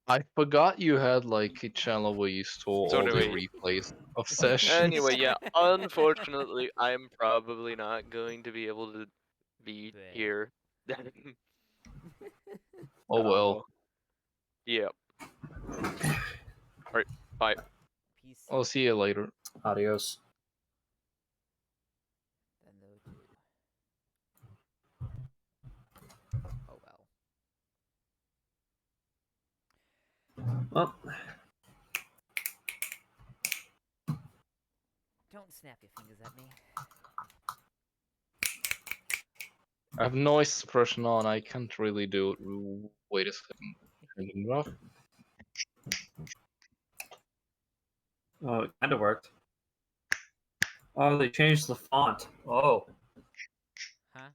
I forgot you had like a channel where you store So all the anyway, replays of sessions. anyway, yeah. Unfortunately, I'm probably not going to be able to be Bleh. here. Oh well. Yeah. Alright, bye. Peace. I'll see you later. Adios. Then though too. Oh well. Well, Don't snap your fingers at me. I have noise suppression on. I can't really do it. Wait a second. Turn it off. oh, it kind of worked. Oh, they changed the font. Oh, Huh?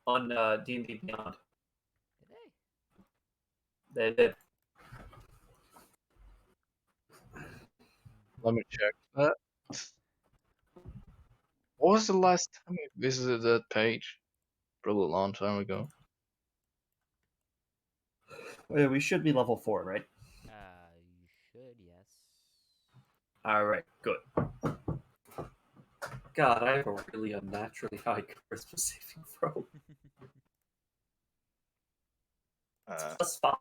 on D&D Beyond. Did they? They did. Let me check that. What was the last time you visited that page? Probably a long time ago. Oh, yeah, we should be level 4, right? You should, yes. Alright, good. God, I have a really unnaturally high charisma saving throw. Plus 5.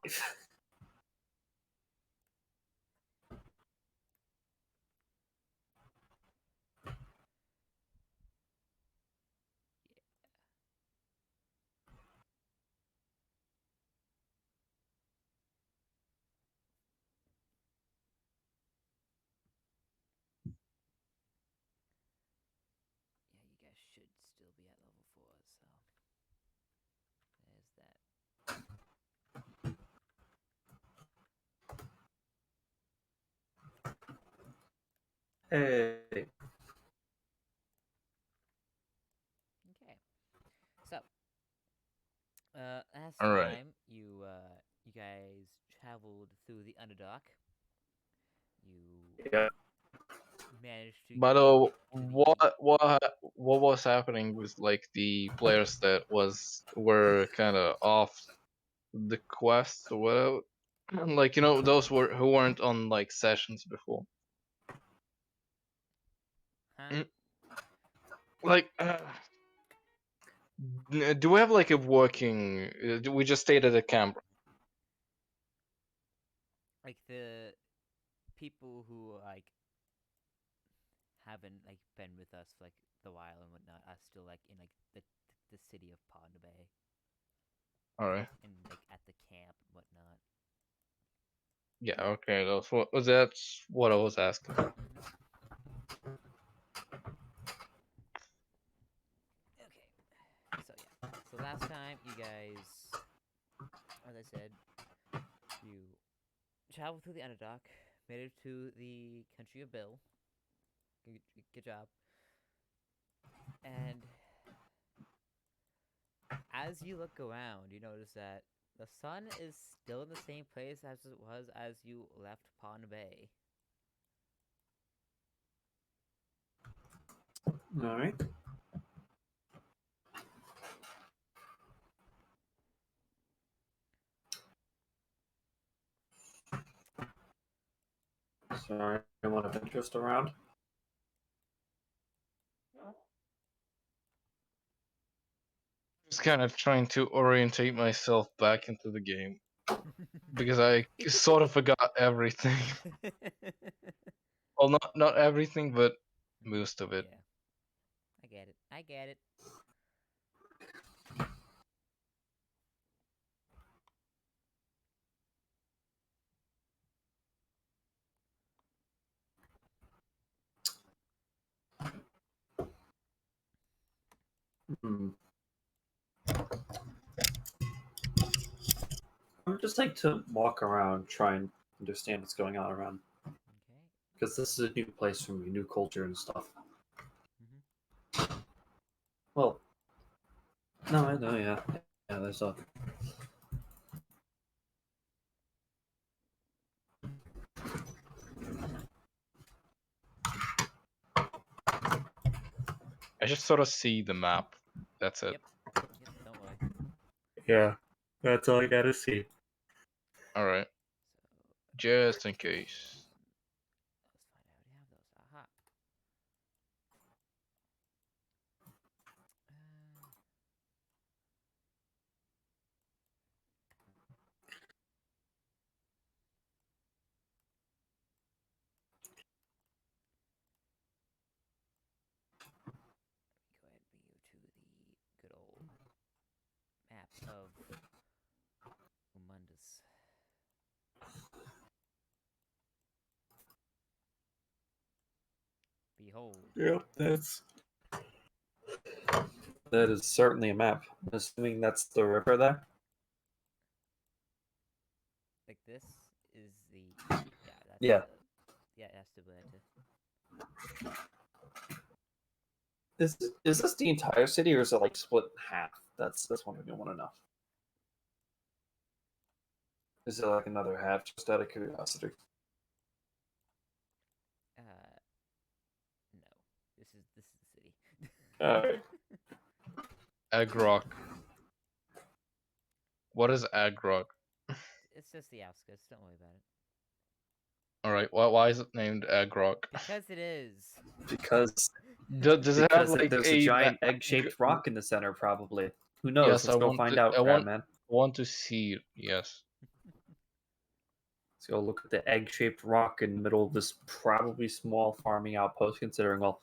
Yeah, you guys should still be at level 4, so there's that. Hey. Okay. So, last All right. time you guys traveled through the Underdark. You Yeah. managed to But get to what was happening with like the players that were kind of off the quest or whatever? Like those who weren't on like sessions before. huh? Mm, Like, do we have like a working? Do we just stayed at a camp? Like the people who like haven't like been with us for like the while and whatnot are still like in like the city of Pond Bay All right. and like at the camp and whatnot. Yeah. Okay. That's what I was asking. Okay. So yeah. So last time you guys, as I said, you traveled through the Underdark, made it to the country of Bil. Good job. And as you look around, you notice that the sun is still in the same place as it was as you left Pond Bay. Alright. Sorry, anyone of interest around? Just kind of trying to orientate myself back into the game because I sort of forgot everything. Well, not everything, but most of it. Yeah. I get it. I get it. Hmm. I would just like to walk around, try and understand what's going on around. Okay. Because this is a new place for me, new culture and stuff. Mm-hmm. Well, no, I know, yeah. Yeah, there's a. I just sort of see the map. That's it. Yep. Yep. Don't worry. Yeah, that's all I gotta see. All right, So just in case. let's find out. We have those. Aha. Uh, Let me go ahead and bring you to the good old map of Umundus. Behold. Yep, that is certainly a map. I'm assuming that's the river there. Like this is the yeah, that's Yeah. that's the Bled. Is this the entire city, or is it like split in half? That's one thing I want to know. Is it like another half? Just out of curiosity. No. This is the city. Alright. Agrock. What is Agrock? It's just the outskirts. Don't worry about it. All right, why is it named Agrock? Because it is. Because Does it have like there's a giant egg-shaped rock in the center, probably. Who knows? Yes, Let's go find out, Crabman. want to see it. Yes. Let's go look at the egg-shaped rock in the middle of this probably small farming outpost, considering, well,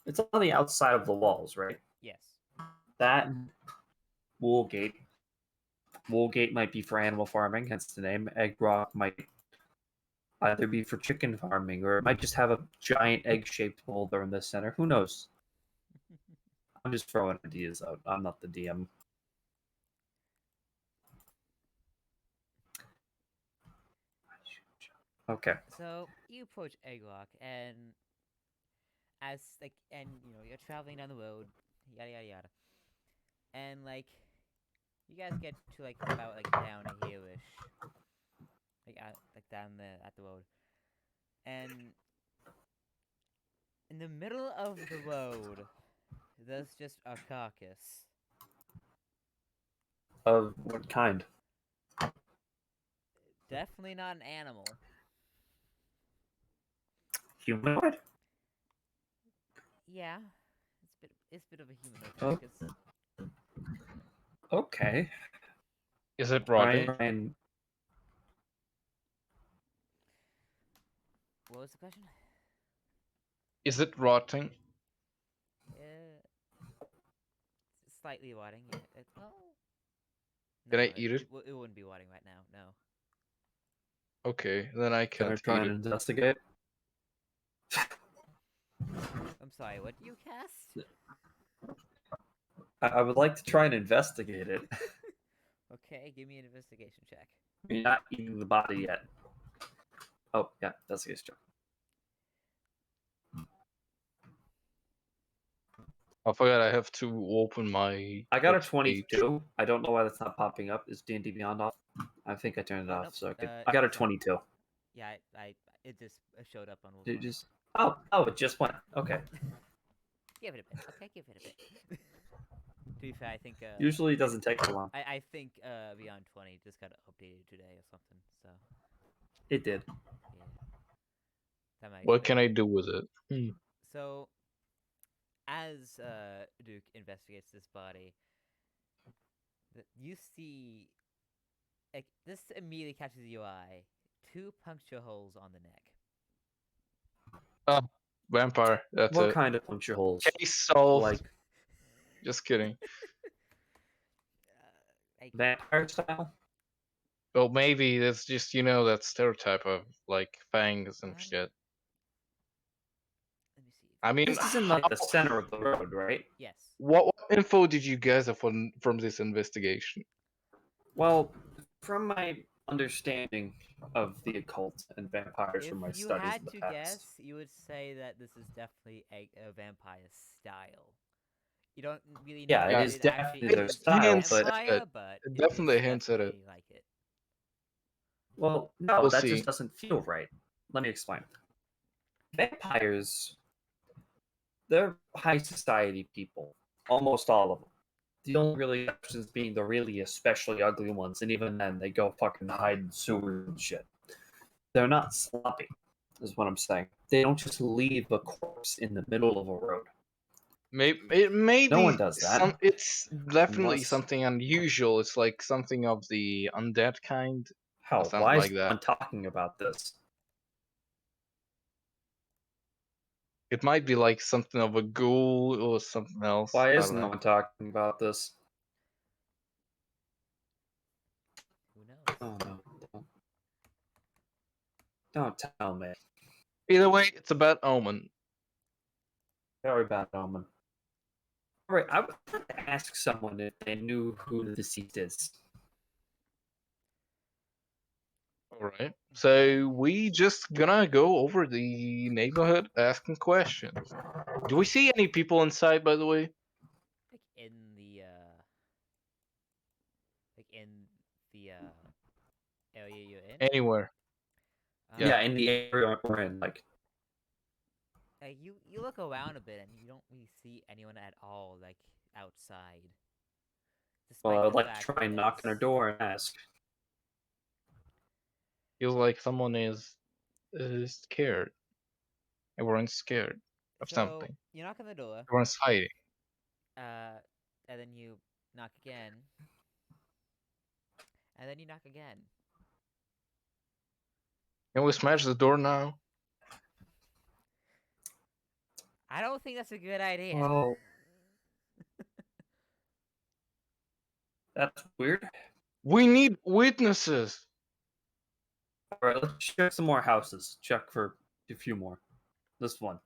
it's on the outside of the walls, right? Yes. That Woolgate. Woolgate might be for animal farming, hence the name. Egg rock might either be for chicken farming, or it might just have a giant egg-shaped boulder in the center. Who knows? I'm just throwing ideas out. I'm not the DM. Okay. So you approach Egglock, and you're traveling down the road, yada yada yada, and like you guys get to like about like down here-ish, like down the at the road, and in the middle of the road, there's just a carcass. Of what kind? Definitely not an animal. Humanoid? Yeah, it's a bit of a humanoid Oh. carcass. Okay. Is it rotting? Ryan, What was the question? Is it rotting? It's slightly rotting. Yeah. Can No, I eat it? it wouldn't be rotting right now. No. Okay, then I can I can't try eat and it. investigate? I'm sorry. What do you cast? I would like to try and investigate it. Okay, give me an investigation check. You're not eating the body yet. Oh, yeah, that's a good job. I forgot I have to open my. I got a text page. 22. I don't know why that's not popping up. Is D&D Beyond off? I think I turned it Oh, off, nope. so I got a sorry. 22. Yeah, it just showed up on Did it Wolfone. just... it just went. Okay. Give it a bit. Okay, give it a bit. To be fair, I think Usually it doesn't take too long. I think Beyond 20 just got updated today or something. So It did. yeah, that might What explain can it. I do with it? So as Duke investigates this body, you see like this immediately catches your eye. 2 puncture holes on the neck. Ah, vampire. That's What it. kind of puncture holes? Case solved. Like Just kidding. Like vampire style? Well, maybe it's just that stereotype of like fangs and shit. let me see. I mean, This is in like the center of the road, right? Yes. what info did you guys have from this investigation? Well, from my understanding of the occult and vampires If from my you studies had in the to past. guess, you would say that this is definitely a vampire style. You don't really know Yeah, if it is it actually definitely their is a style, hints but at vampire, it. but It it's definitely hints at it. definitely like it. well, no, We'll that see. just doesn't feel right. Let me explain. Vampires, they're high society people, almost all of them. The only really exceptions being the really especially ugly ones, and even then they go fucking hide in sewers and shit. They're not sloppy, is what I'm saying. They don't just leave a corpse in the middle of a road. Maybe it may No one be does that. some. It's definitely Unless something unusual. It's like something of the undead kind, or hell, something why is like no that. one talking about this? It might be like something of a ghoul or something else. Why I is don't no know. one talking about this? Who knows? Oh no. Don't tell me. Either way, it's a bad omen. Very bad omen. Alright, I would like to ask someone if they knew who the deceased is. All right. So we just gonna go over the neighborhood asking questions. Do we see any people inside, by the way? Like in the area you're in. Anywhere? Yeah. Yeah, in the area we're in, like, You look around a bit and you don't really see anyone at all, like outside. well, Despite I would the like to fact try and that knock on her it's door and ask. Feels like someone is scared. Everyone's scared of so something. you knock on the door, Everyone's hiding. and then you knock again, and then you knock again. Can we smash the door now? I don't think that's a good idea. Well, that's weird. We need witnesses. Alright, let's check some more houses. Check for a few more. This one.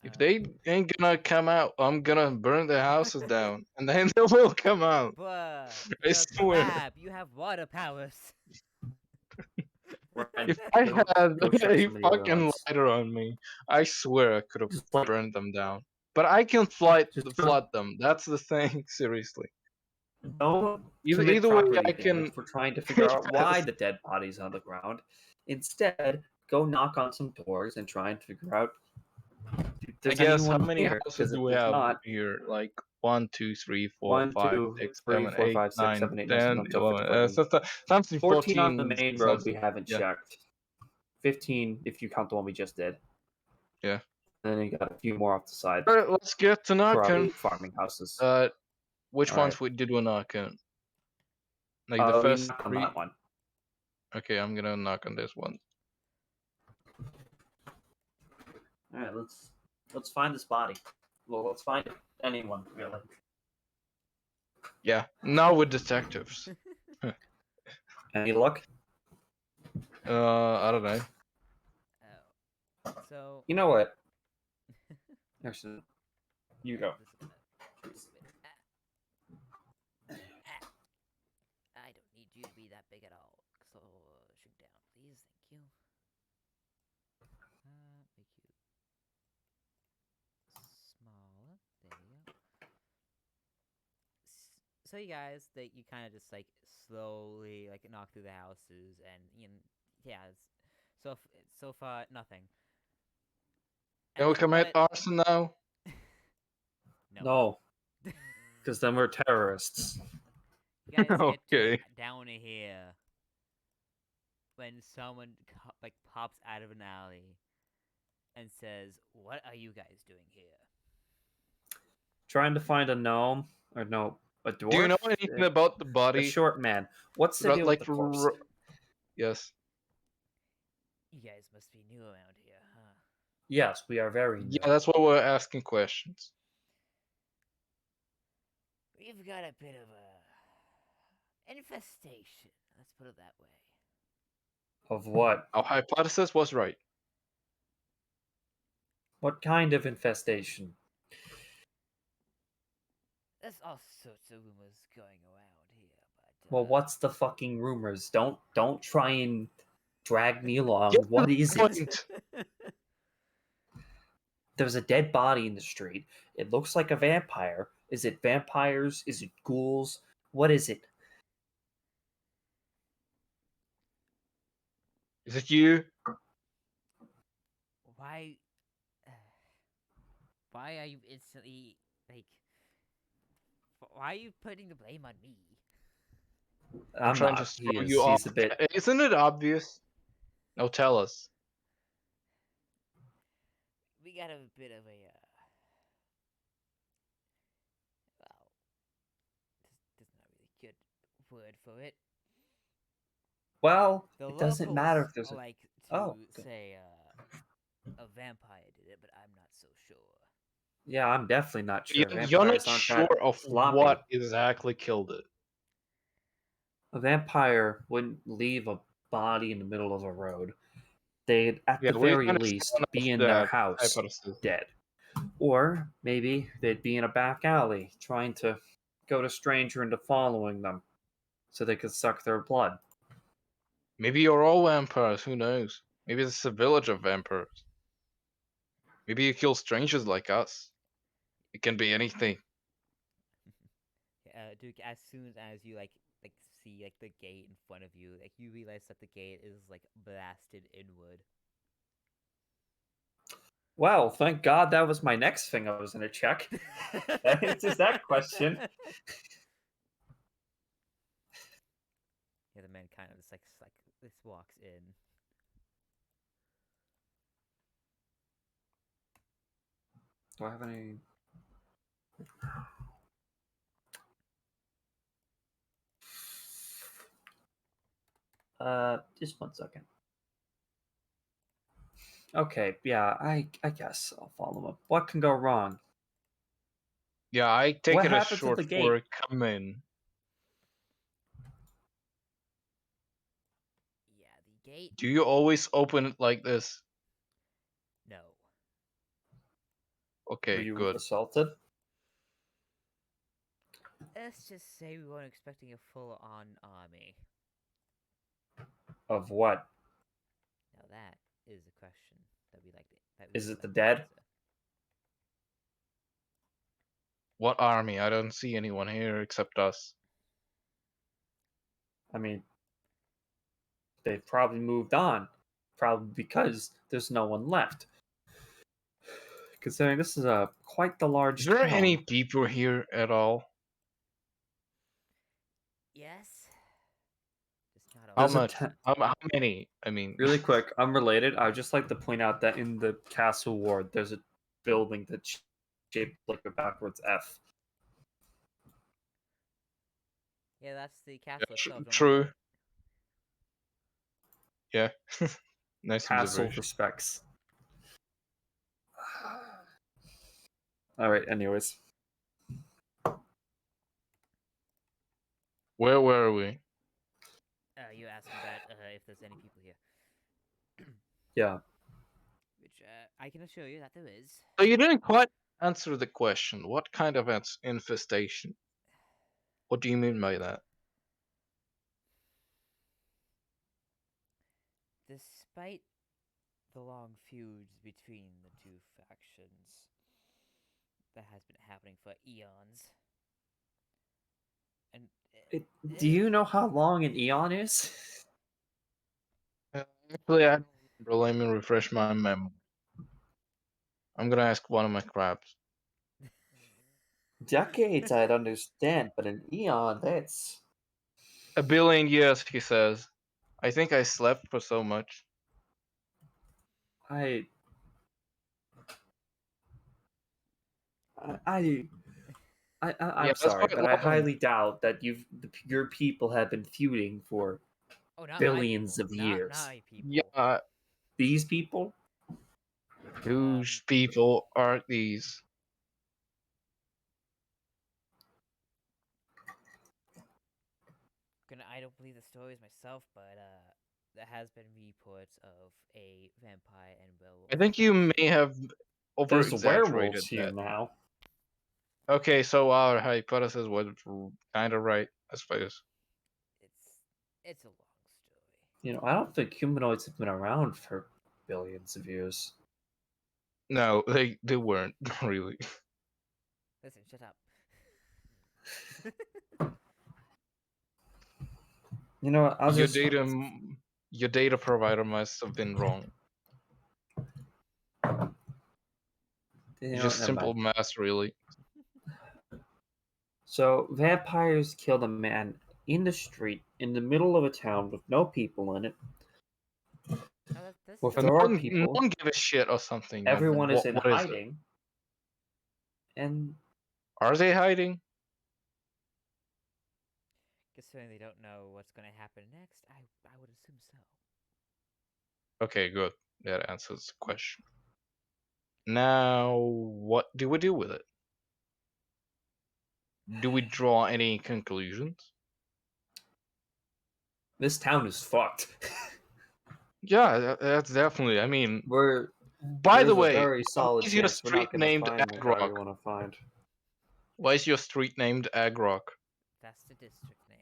If they ain't gonna come out, I'm gonna burn the houses down, and then they will come out. But I you're swear. crab. You have water powers. If I Go- had go check a some of the other fucking ones. lighter on me, I swear I could have Just like, burned them down. But I can just flood them. That's the thing. Seriously. don't Either commit either way, property I damage can. for trying to figure out why Yes. the dead body's on the ground. Instead, go knock on some doors and try and figure out if I there's guess how anyone many here. houses Because do if we there's have not, here? Like 1, 2, 3, 4, 1, 5, 2, 6, 3, 7, 4, 8, 5, 6, 9, 7, 8, 9, 10, 10, 11, 12, 13, 11. 14. Something 14 on the 14 main road we something. haven't Yeah. checked. 15 if you count the one we just did. Yeah. And then you got a few more off the side. All right, let's get to knocking. Probably farming houses. Which All ones right. we did we knock on? Like the We first knock on 3. that one. Okay, I'm gonna knock on this one. All right, let's find this body. Well, let's find anyone really. Yeah. Now with detectives. Any luck? I don't know. Oh. So You know what? Actually, you go. I don't need you to be that big at all. So shrink down, please. Thank you. Make you smaller. There you go. So you guys, you kind of just like slowly like knock through the houses, and yeah, so far nothing. Can we commit arson now? No, because then we're terrorists. You guys get Okay. down here when someone pops out of an alley and says, "What are you guys doing here?" Trying to find a gnome or no, a dwarf. Do you know anything about the A body? short man. What's the deal Like with the corpse? yes. You guys must be new around here, huh? Yes, we are very new. Yeah, that's why we're asking questions. We've got a bit of a infestation. Let's put it that way. Of what? Our hypothesis was right. What kind of infestation? There's all sorts of rumors going around here, but Well, what's the fucking rumors? Don't try and drag me along. Get to What the is it? point. There's a dead body in the street. It looks like a vampire. Is it vampires? Is it ghouls? What is it? Is it you? Why? Why are you instantly like? Why are you putting the blame on me? I'm I'm trying to not. throw you off. He's a bit. Isn't it obvious? Now tell us. We got a bit of a well, there's not really good word for it. Well, The it doesn't matter locals if there's a. like to Oh, okay. say a vampire did it, but I'm not so sure. Yeah, I'm definitely not sure. You're not Vampires aren't that sure of sloppy. what exactly killed it. A vampire wouldn't leave a body in the middle of a road. They'd, at Yeah, the we very kind of least, spun off be in their that house, hypothesis. dead. Or maybe they'd be in a back alley, trying to goad a stranger into following them, so they could suck their blood. Maybe you're all vampires. Who knows? Maybe it's a village of vampires. Maybe you kill strangers like us. It can be anything. Duke, as soon as you like see like the gate in front of you, like you realize that the gate is like blasted inward. Well, thank God that was my next thing I was going to check. That answers that question. Yeah, the man kind of just like this walks in. Do I have any? Just 1 second. Okay, yeah, I guess I'll follow up. What can go wrong? Yeah, I take What it as happened to short the for gate? come in. Yeah, the gate. Do you always open it like this? No. Were Okay, you good. assaulted? Let's just say we weren't expecting a full-on army. Of what? Now that is a question that we like to. That we Is would it the like to dead? answer. What army? I don't see anyone here except us. I mean, they've probably moved on. Probably because there's no one left. Considering this is a quite the Is large there town. any people here at all? Yes. Just not a How There's a lot. much? How many? I mean, really quick, unrelated. I would just like to point out that in the castle ward, there's a building that's shaped like a backwards F. Yeah, that's the castle itself. Don't true. forget. Yeah. Nice Castle observation. respects. All right. Anyways, Where were we? You asked me that if there's any people here, yeah. which I can assure you that there is. So you didn't quite answer the question. What kind of infestation? What do you mean by that? Despite the long feuds between the two factions that has been happening for eons, and Do you know how long an eon is? Actually, I don't remember. Let me refresh my memory. I'm gonna ask one of my crabs. Decades, I'd understand, but an eon, that's. A billion years, he says. I think I slept for so much. I. I. Yeah, I'm that's sorry, quite but I long. highly doubt that your people have been feuding for oh, not billions my of people. years. Not my people. Yeah, These people? whose people are these? I don't believe the stories myself, but there has been reports of a vampire and werewolf. I think you may have There's over-exaggerated werewolves here that. now. Okay, so our hypothesis was kind of right, I suppose. It's a long story. You know, I don't think humanoids have been around for billions of years. No, they weren't really. Listen, shut up. You know what? Your data provider must have been wrong. You know what? Just Never simple mind. math, really. So vampires killed a man in the street in the middle of a town with no people in it. Oh, that's Well, if And there still are no people, one give a shit or something. everyone is in What is it? hiding, and Are they hiding? considering they don't know what's gonna happen next. I would assume so. Okay, good. That answers the question. Now, what do we do with it? Do we draw any conclusions? this town is fucked. Yeah, that's definitely. I mean, We're by the There's a way, very why solid is your chance we're not street gonna named find the guy we Agrock? want to find. Why is your street named Agrock? That's the district name.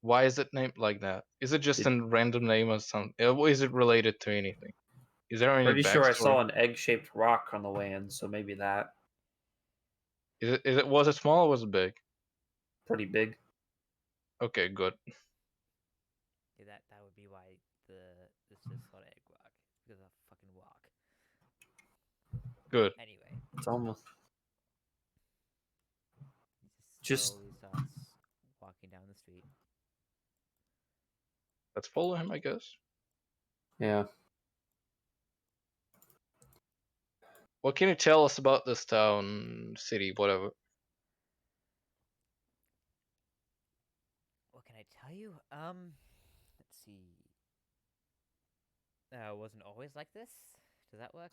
Why is it named like that? Is it just It- a random name or something? Is it related to anything? Is there any Pretty sure I backstory? saw an egg-shaped rock on the way in, so maybe that. Was it small or was it big? Pretty big. Okay, good. Yeah, that would be why this is called egg rock because of fucking rock. Good. Anyway, It's almost he just just slowly starts walking down the street. Let's follow him, I guess. yeah. What can you tell us about this town, city, whatever? What can I tell you? Let's see. Wasn't always like this. Does that work?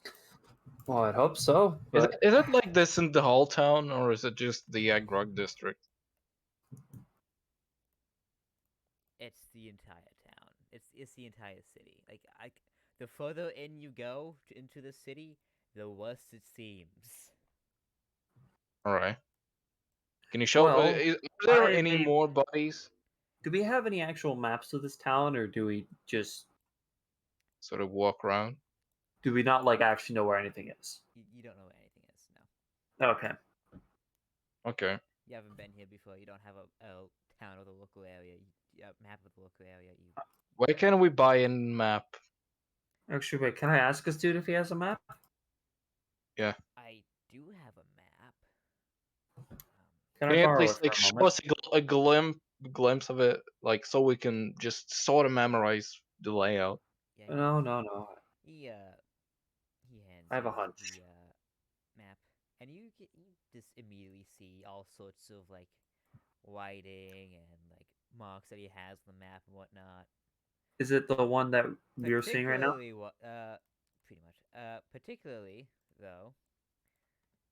Well, I'd hope so, Is but it like this in the whole town, or is it just the Agrog district? It's the entire town. It's the entire city. The further in you go into the city, the worse it seems. All right. Can you show? well, Are there I any may. more bodies? Do we have any actual maps of this town, or do we just Sort of walk around. do we not like actually know where anything is? You don't know where anything is. No, Okay. Okay. you haven't been here before. You don't have a town or the local area. Map of the local area. You. Why can't we buy a map? Actually, wait. Can I ask this dude if he has a map? I do have a map. Can Can I you at borrow least it for like a show moment? us a glimpse of it, like so we can just sort of memorize the layout? Yeah, No. he hands I have a you hunch. the map, and you just immediately see all sorts of like writing and like marks that he has on the map and whatnot. Is it the one that we're seeing right now? Particularly pretty much. Particularly though,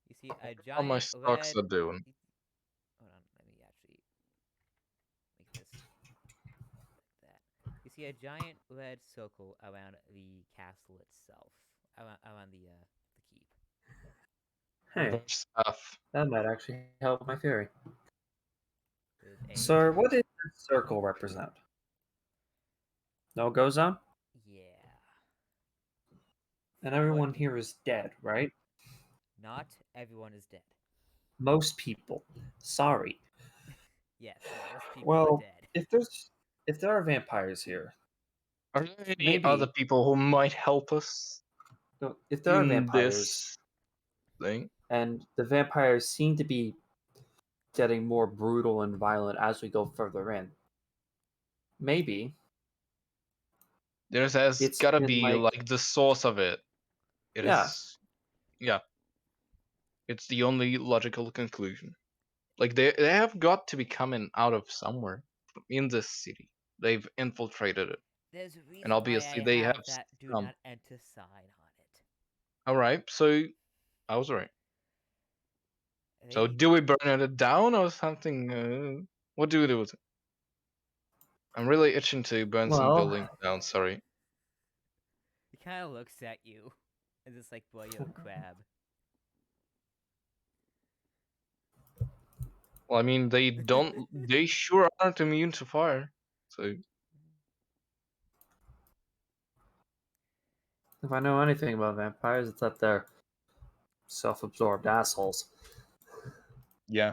you see a How my giant stocks red. are doing? Hold on, let me actually make this like that. You see a giant red circle around the castle itself, around the keep. Hey, Much stuff. that might actually help my theory. With a Sir, what does this circle represent? No go zone? yeah. And What? everyone here is dead, right? Not everyone is dead. Most people. Sorry. Yes, most people are Well, dead. if there are vampires here, Are there any other maybe people who might help us no, if there are in vampires this thing? and the vampires seem to be getting more brutal and violent as we go further in, maybe Has it's gotta been be like like the source of it. It yeah, is, yeah. It's the only logical conclusion. Like they have got to be coming out of somewhere in this city. They've infiltrated it, There's a and reason why obviously I they have have that do some. not enter sign on it. All right, so I was right. So They do we burn it down or something? What do we do with it? I'm really itching to burn some well, buildings down. Sorry. he kind of looks at you, and just like, boy, you're a crab. Well, I mean, they don't. They sure aren't immune to fire. So if I know anything about vampires, it's that they're self-absorbed assholes. yeah,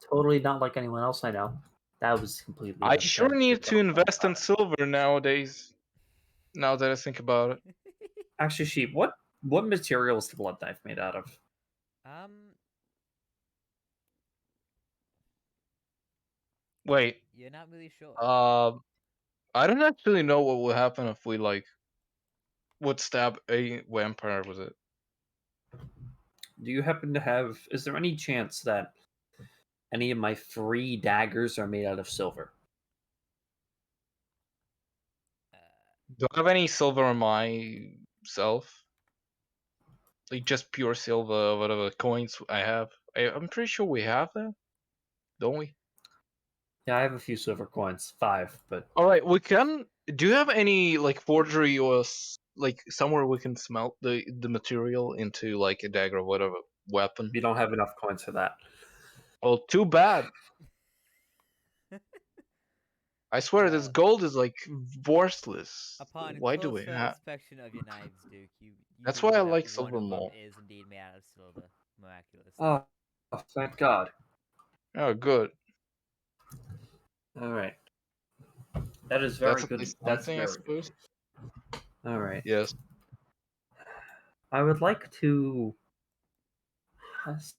Totally not like anyone else I know. That was completely I sure unattempted need to joke on my invest in part. silver nowadays. Now that I think about it. Actually, sheep, what What material is the blood knife made out of? Wait, You're not really sure. I don't actually know what would happen if we like would stab a vampire with it. Do you happen to have? Is there any chance that any of my 3 daggers are made out of silver? Uh, Do I have any silver on myself? Like just pure silver, whatever coins I have. I'm pretty sure we have that, don't we? Yeah, I have a few silver coins, 5, but All right, we can. Do you have any like forgery or like somewhere we can smelt the material into like a dagger or whatever weapon? we don't have enough coins for that. Well, too bad. I swear this Well, gold is like worthless. upon Why do we closer have? inspection of your knives, Duke, you That's why I believe that like one silver of them more. is indeed made out of silver, miraculously. Oh, thank God. Oh, good. All right. That is very That's at good. least That's something, I very good. suppose. All right. Yes. I would like to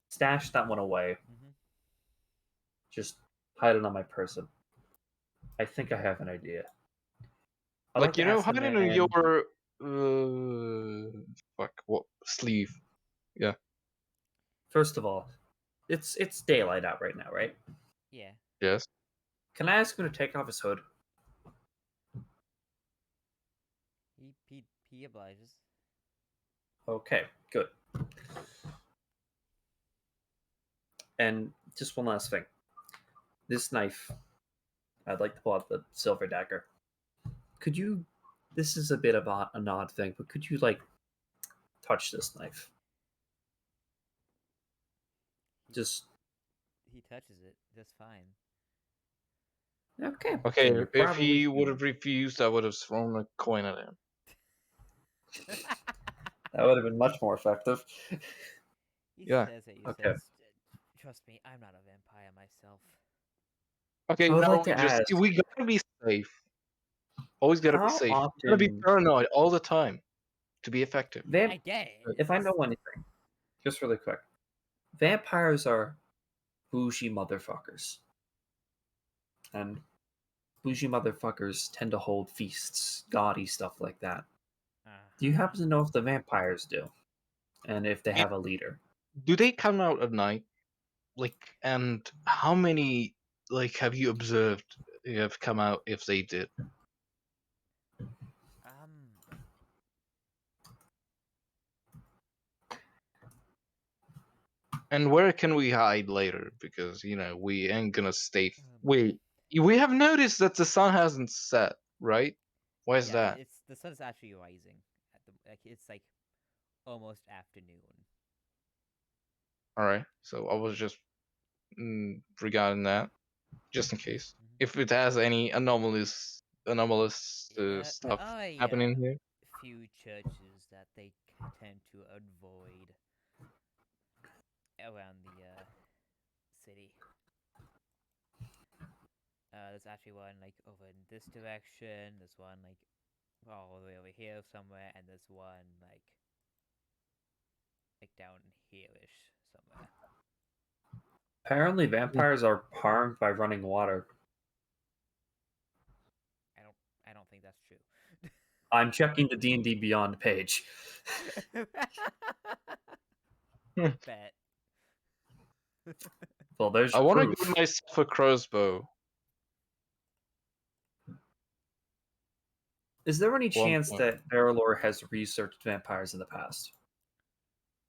stash that one away. Mm-hmm. Just hide it on my person. I think I have an idea. I'd like Like to ask the hiding in man. your fuck what sleeve? Yeah. First of all, it's daylight out right now, right? Yeah. Yes. Can I ask him to take off his hood? He obliges. Okay, good. And just one last thing. This knife, I'd like to pull out the silver dagger. Could you? This is a bit of an odd thing, but could you like touch this knife? He, Just he touches it just fine. okay. Okay, Then you're if probably he would human. have refused, I would have thrown a coin at him. That would have been much more effective. He Yeah. stares at you, Okay. says, "Trust me, I'm not a vampire myself." Okay, I would now like to just ask, we gotta be safe. Always gotta be how safe. Gotta be often paranoid all the time to be effective. I guess. if I know anything, just really quick, vampires are bougie motherfuckers, and bougie motherfuckers tend to hold feasts, gaudy stuff like that. Do you happen to know if the vampires do, and if they And have a leader? do they come out at night? Like, and how many like have you observed have come out if they did? Um, And where can we hide later? Because we ain't gonna stay. um, Wait, we have noticed that the sun hasn't set, right? Why is yeah, that? it's the sun's actually rising at the it's like almost afternoon. All right, so I was just regarding that, just in case Mhm. if it has any anomalous Yeah, stuff yeah, happening here. few churches that they tend to avoid around the city. There's actually one like over in this direction. There's one like all the way over here somewhere, and there's one like down here-ish somewhere. Apparently, vampires are harmed by running water. I don't think that's true. I'm checking the D&D Beyond page. Bet. Well, there's I your want to proof. give myself a crossbow. Is there any One chance point. that Barrelor has researched vampires in the past?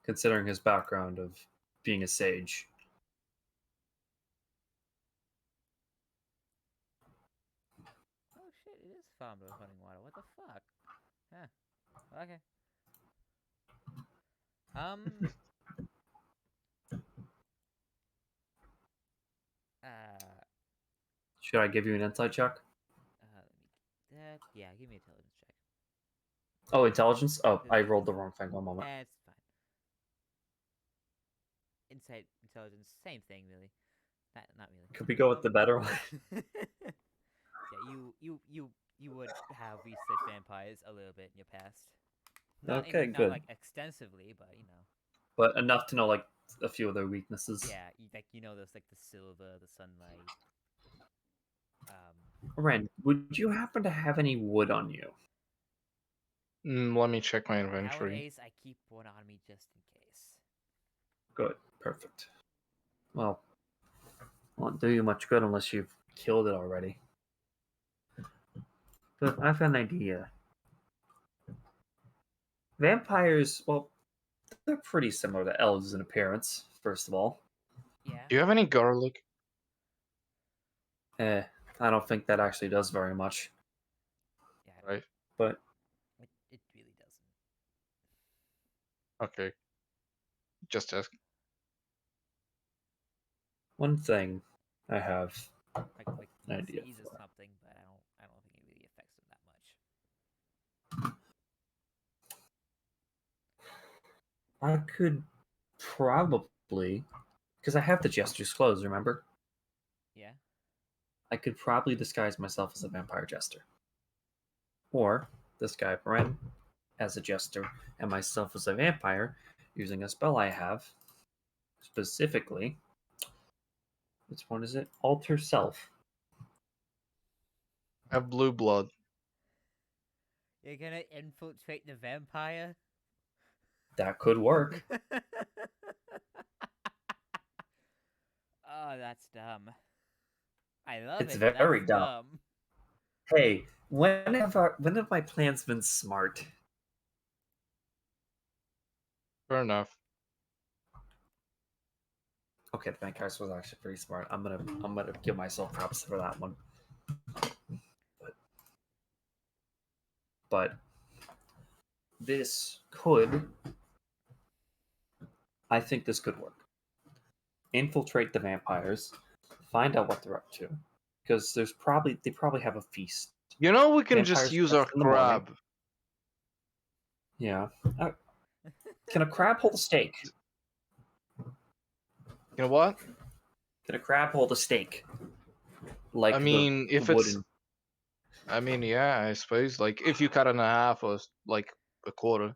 Considering his background of being a sage. Oh shit! It is farmed with running water. What the fuck? Huh. Okay. Um. Should I give you an insight check? Yeah. Give me an intelligence check. Oh, intelligence? Oh, I This- rolled the wrong thing. One moment. It's fine. Insight, intelligence, same thing, really. Not really. Could we go with the better one? Yeah, you would have researched vampires a little bit in your past. Not Okay, not good. like extensively, but but enough to know like a few of their weaknesses. yeah, there's like the silver, the sunlight. Ren, would you happen to have any wood on you? Let me check my inventory. Nowadays, I keep one on me just in case. Good, perfect. Well, won't do you much good unless you've killed it already. But I've got an idea. Vampires, well, they're pretty similar to elves in appearance, first of all. Yeah. Do you have any garlic? I don't think that actually does very much. Yeah. Right. But It really doesn't. Okay. Just ask. one thing I have Like an he idea seizes for. something, but I don't think it really affects him that much. I could probably, because I have the jester's clothes, remember? Yeah. I could probably disguise myself as a vampire jester. Or disguise Ren as a jester and myself as a vampire using a spell I have. Specifically, which one is it? Alter Self. I have blue blood. You're gonna infiltrate the vampire? That could work. Oh, that's dumb. I love It's it, but very that's dumb. dumb. Hey, when have my plans been smart? Fair enough. Okay, the Vampires was actually pretty smart. I'm gonna give myself props for that one. But this could, I think this could work. Infiltrate the vampires, find out what they're up to, because they probably have a feast. You know, we can just Vampires use feast our in the morning. crab. Yeah. Can a crab hold a steak? You know what? Can a crab hold a steak? Like I mean, the if it's, wooden. I mean, yeah, I suppose. Like, if you cut it in half or like a quarter,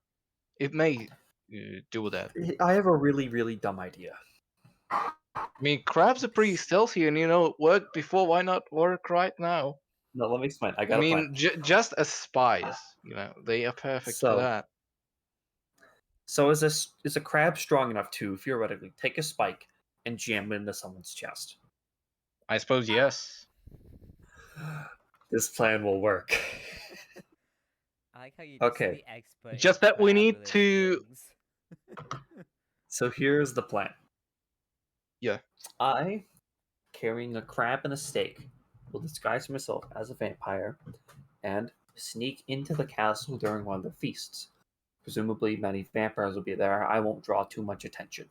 it may do that. I have a really dumb idea. I mean, crabs are pretty stealthy, and it worked before. Why not work right now? No, let me explain. I I got a plan. mean, just as spies, they are perfect for So, that. is a crab strong enough to theoretically take a spike and jam it into someone's chest? I suppose yes. This plan will work. I like how you're just Okay, the expert in Just that we need crab-related to. things. so here's the plan. Yeah. I, carrying a crab and a steak, will disguise myself as a vampire and sneak into the castle during one of the feasts. Presumably, many vampires will be there. I won't draw too much attention.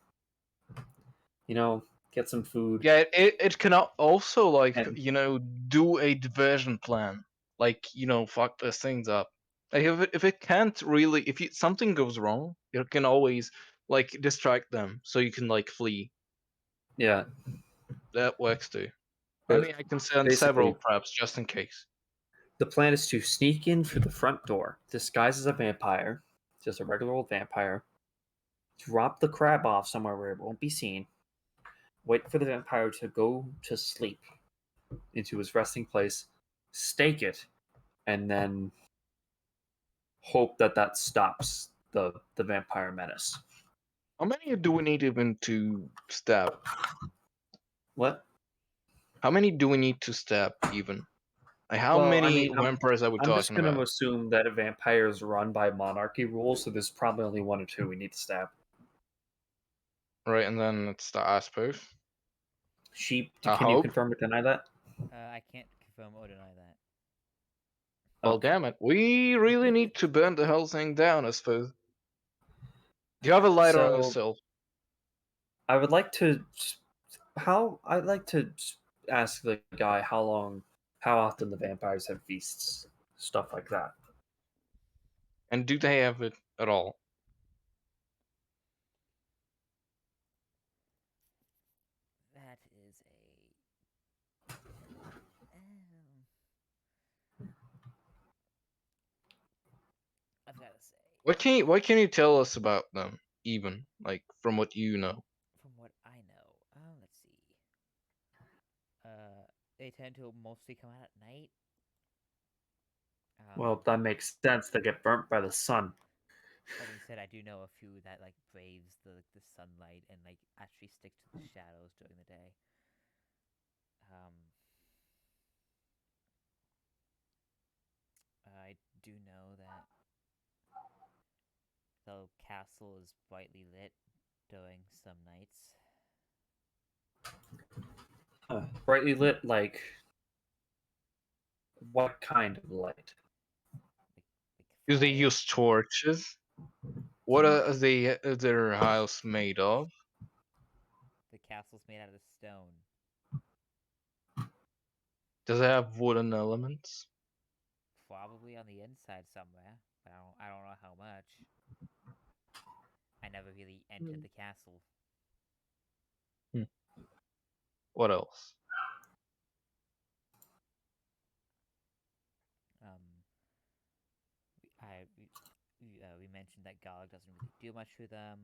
Get some food. Yeah, it can also And do a diversion plan. Like fuck those things up. Like if it can't really, something goes wrong, it can always like distract them so you can like flee. yeah, That works too. I but mean, I can send several basically, traps just in case. the plan is to sneak in through the front door, disguised as a vampire, just a regular old vampire, drop the crab off somewhere where it won't be seen, wait for the vampire to go to sleep into his resting place, stake it, and then hope that stops the vampire menace. How many do we need even to stab? What? How many do we need to stab even? Like, how Well, I many mean, vampires are we I'm just talking going to about? assume that a vampire is run by monarchy rules, so there's probably only one or two we need to stab. Right, and then it's the I suppose. Sheep, I can you hope. confirm or deny that? I can't confirm or deny that. Well, Okay. damn it. We really need to burn the whole thing down, I suppose. Do you have a lighter on So yourself? I would like to I'd like to ask the guy how often the vampires have feasts, stuff like that. And do they have it at all? That is a. I've got to say, What can you tell us about them, even like from what you know? From what I know, let's see. They tend to mostly come out at night. Well, that makes sense. They get burnt by the sun. That being said, I do know a few that like braves the sunlight and like actually stick to the shadows during the day. I do know that the castle is brightly lit during some nights. Brightly lit, like what kind of light? Do they Fire. use torches? What is their house made of? The castle's made out of stone. Does it have wooden elements? Probably on the inside somewhere, but I don't know how much. I never really entered the castle. Hmm. What else? We mentioned that Garlic doesn't really do much for them.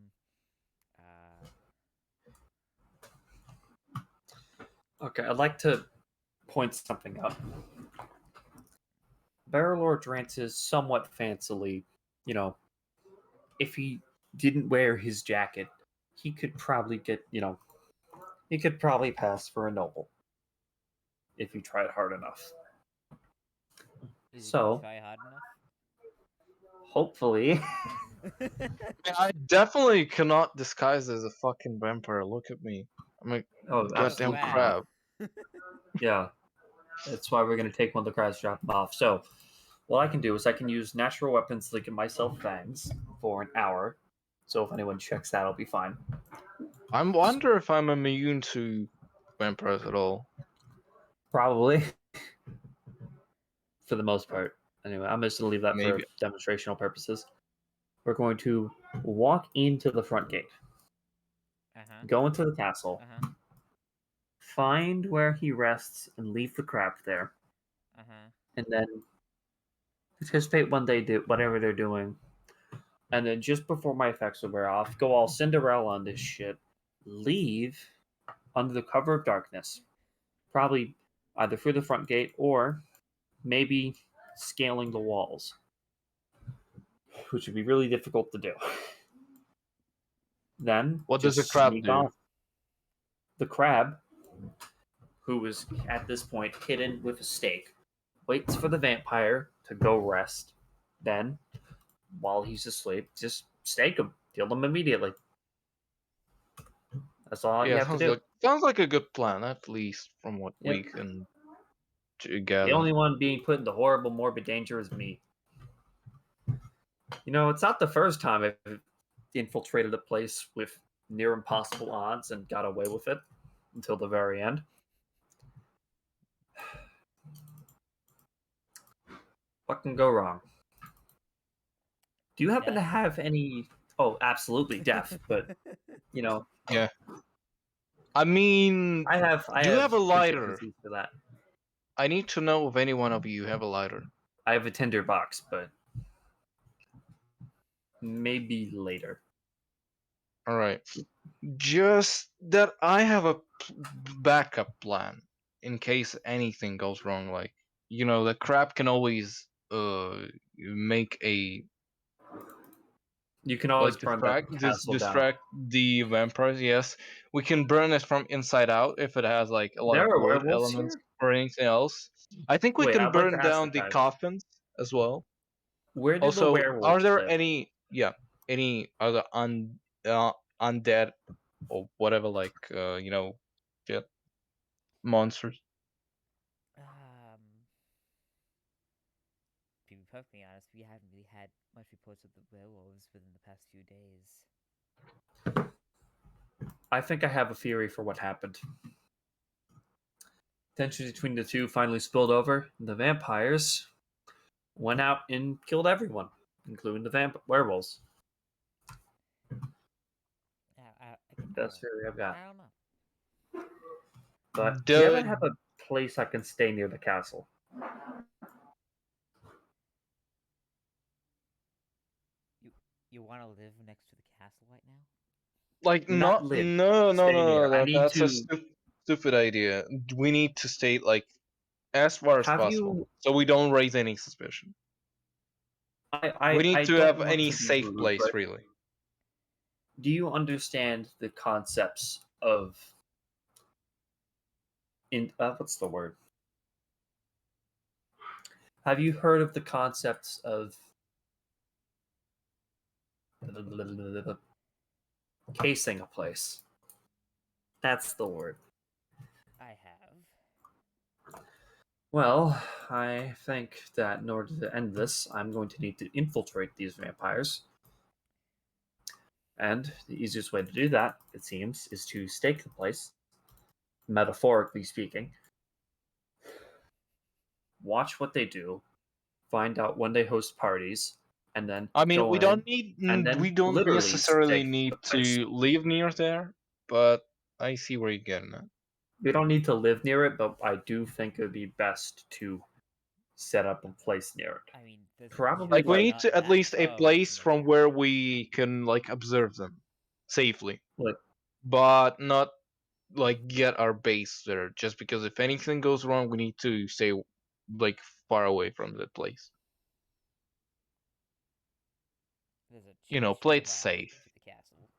Okay, I'd like to point something out. Barrelor Drances somewhat fancily, you know, if he didn't wear his jacket, he could probably he could probably pass for a noble if he tried hard enough. Is he gonna So, try hard enough? hopefully, I definitely cannot disguise as a fucking vampire. Look at me. I'm a oh, You're a goddamn absolutely crab. not. crab. Yeah, that's why we're going to take one of the crabs, drop them off. So, what I can do is I can use natural weapons to give myself fangs for an hour. So, if anyone checks that, I'll be fine. I wonder if I'm immune to vampires at all. Probably, for the most part. Anyway, I'm just going to leave that for Maybe. demonstrational purposes. We're going to walk into the front gate, go into the castle, find where he rests, and leave the crab there. And then anticipate when they do whatever they're doing. And then just before my effects will wear off, go all Cinderella on this shit. Leave under the cover of darkness. Probably either through the front gate or maybe scaling the walls, which would be really difficult to do. Then What does the just crab sneak do? off. The crab, who is at this point hidden with a stake, waits for the vampire to go rest. Then, while he's asleep, just stake him, kill him immediately. That's all you Yeah, have to do. sounds like a good plan, at least from what Yep. we can The gather. only one being put into horrible, morbid danger is me. You know, it's not the first time I've infiltrated a place with near impossible odds and got away with it until the very end. What can go wrong? Do you happen to Death. have any? Oh, absolutely death. But you know, Yeah. I mean, I have you have a lighter. contingencies for that. I need to know if any one of you have a lighter. I have a tinder box, but maybe later. All right. Just that I have a backup plan in case anything goes wrong. Like, the crab can always make a You can always like burn the castle down. distract the vampires. Yes, we can burn it from inside out if it has like a lot There of are wood werewolves elements here. or anything else. I think we Wait, can I'd like to burn ask down you the guys. coffins as well. Where do the Also, are werewolves there live? any other undead or whatever, like shit, monsters? To be perfectly honest, we haven't really had much reports of the werewolves within the past few days. I think I have a theory for what happened. Tension between the two finally spilled over, and the vampires went out and killed everyone, including the werewolves. That's the theory I've got. I don't know. But do you ever The have a place I can stay near the castle? You want to live next to the castle right now? Like, Not not live. no no Stay no no. near. I need That's a to. stupid idea. We need to stay like as far as Have possible, you? so we don't raise any suspicion. We need I to don't have want any to be safe rude, place, but really. do you understand the concepts of what's the word? Have you heard of the concepts of casing a place? That's the word. I have. Well, I think that in order to end this, I'm going to need to infiltrate these vampires. And the easiest way to do that, it seems, is to stake the place, metaphorically speaking. Watch what they do, find out when they host parties, and then I mean, go in and we then don't literally necessarily stake the need place. to live near there, but I see where you're getting at. We don't need to live near it, but I do think it would be best to set up a place near it. I mean, the Probably Like, church we is like need not to at that least a far away place from the from where castle. we can like observe them safely, like but not like get our base there. Just because if anything goes wrong, we need to stay like far away from that place. There's a You know, church play it nearby safe. to the castle.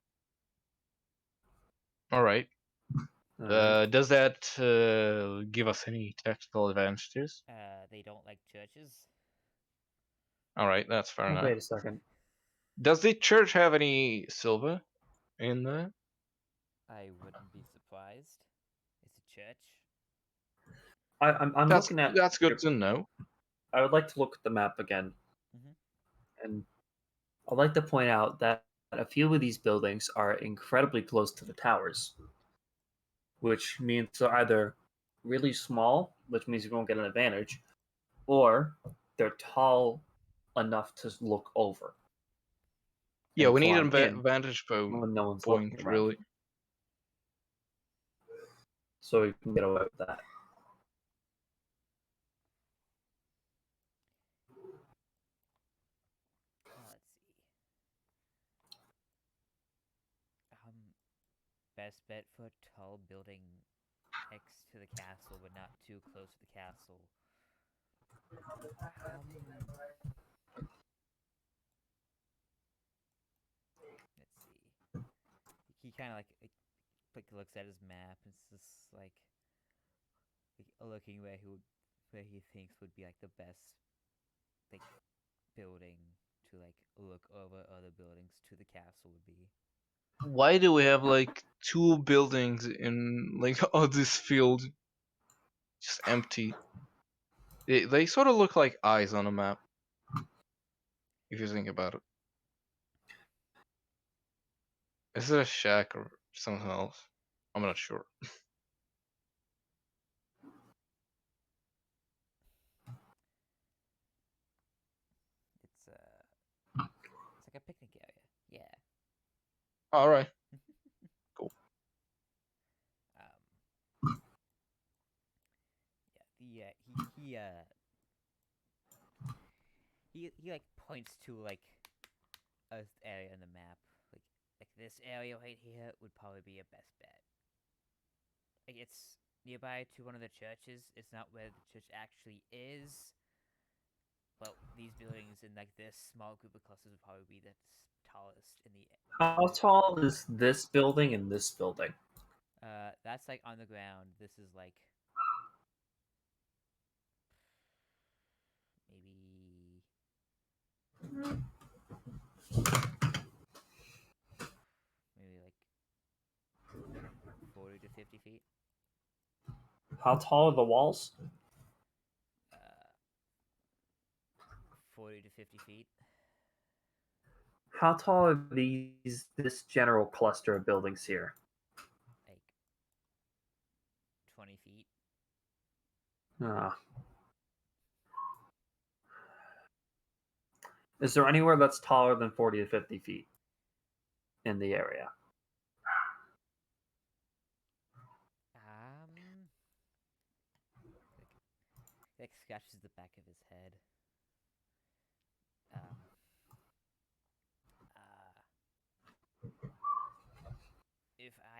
All right. all right. Does that give us any tactical advantages? They don't like churches. All right, that's fair Oh, enough. wait a second. Does the church have any silver in there? I wouldn't be surprised. It's a church. I'm looking at. That's good to know. I would like to look at the map again, Mhm. and I'd like to point out that a few of these buildings are incredibly close to the towers, which means they're either really small, which means you won't get an advantage, or they're tall enough to look over Yeah, and we need a climb in vantage when no one's looking point, around, really. so you can get away with that. Let's see. Best bet for a tall building next to the castle, but not too close to the castle. Let's see. He kind of like looks at his map and it's just like looking where he thinks would be like the best like building to like look over other buildings to the castle would be. Why do we have like two buildings in like all this field just empty? They sort of look like eyes on a map, if you think about it. Is it a shack or something else? I'm not sure. It's like a picnic area. Yeah. All right, cool. Yeah. He like points to like a area in the map. Like this area right here would probably be a best bet. Like it's nearby to one of the churches. It's not where the church actually is. But these buildings in like this small group of clusters would probably be the tallest in the. How tall is this building and this building? That's like on the ground. This is like maybe like 40 to 50 feet. How tall are the walls? 40 to 50 feet. How tall are this general cluster of buildings here? Like 20 feet. Ah. Is there anywhere that's taller than 40 to 50 feet in the area? Like scratches the back of his head.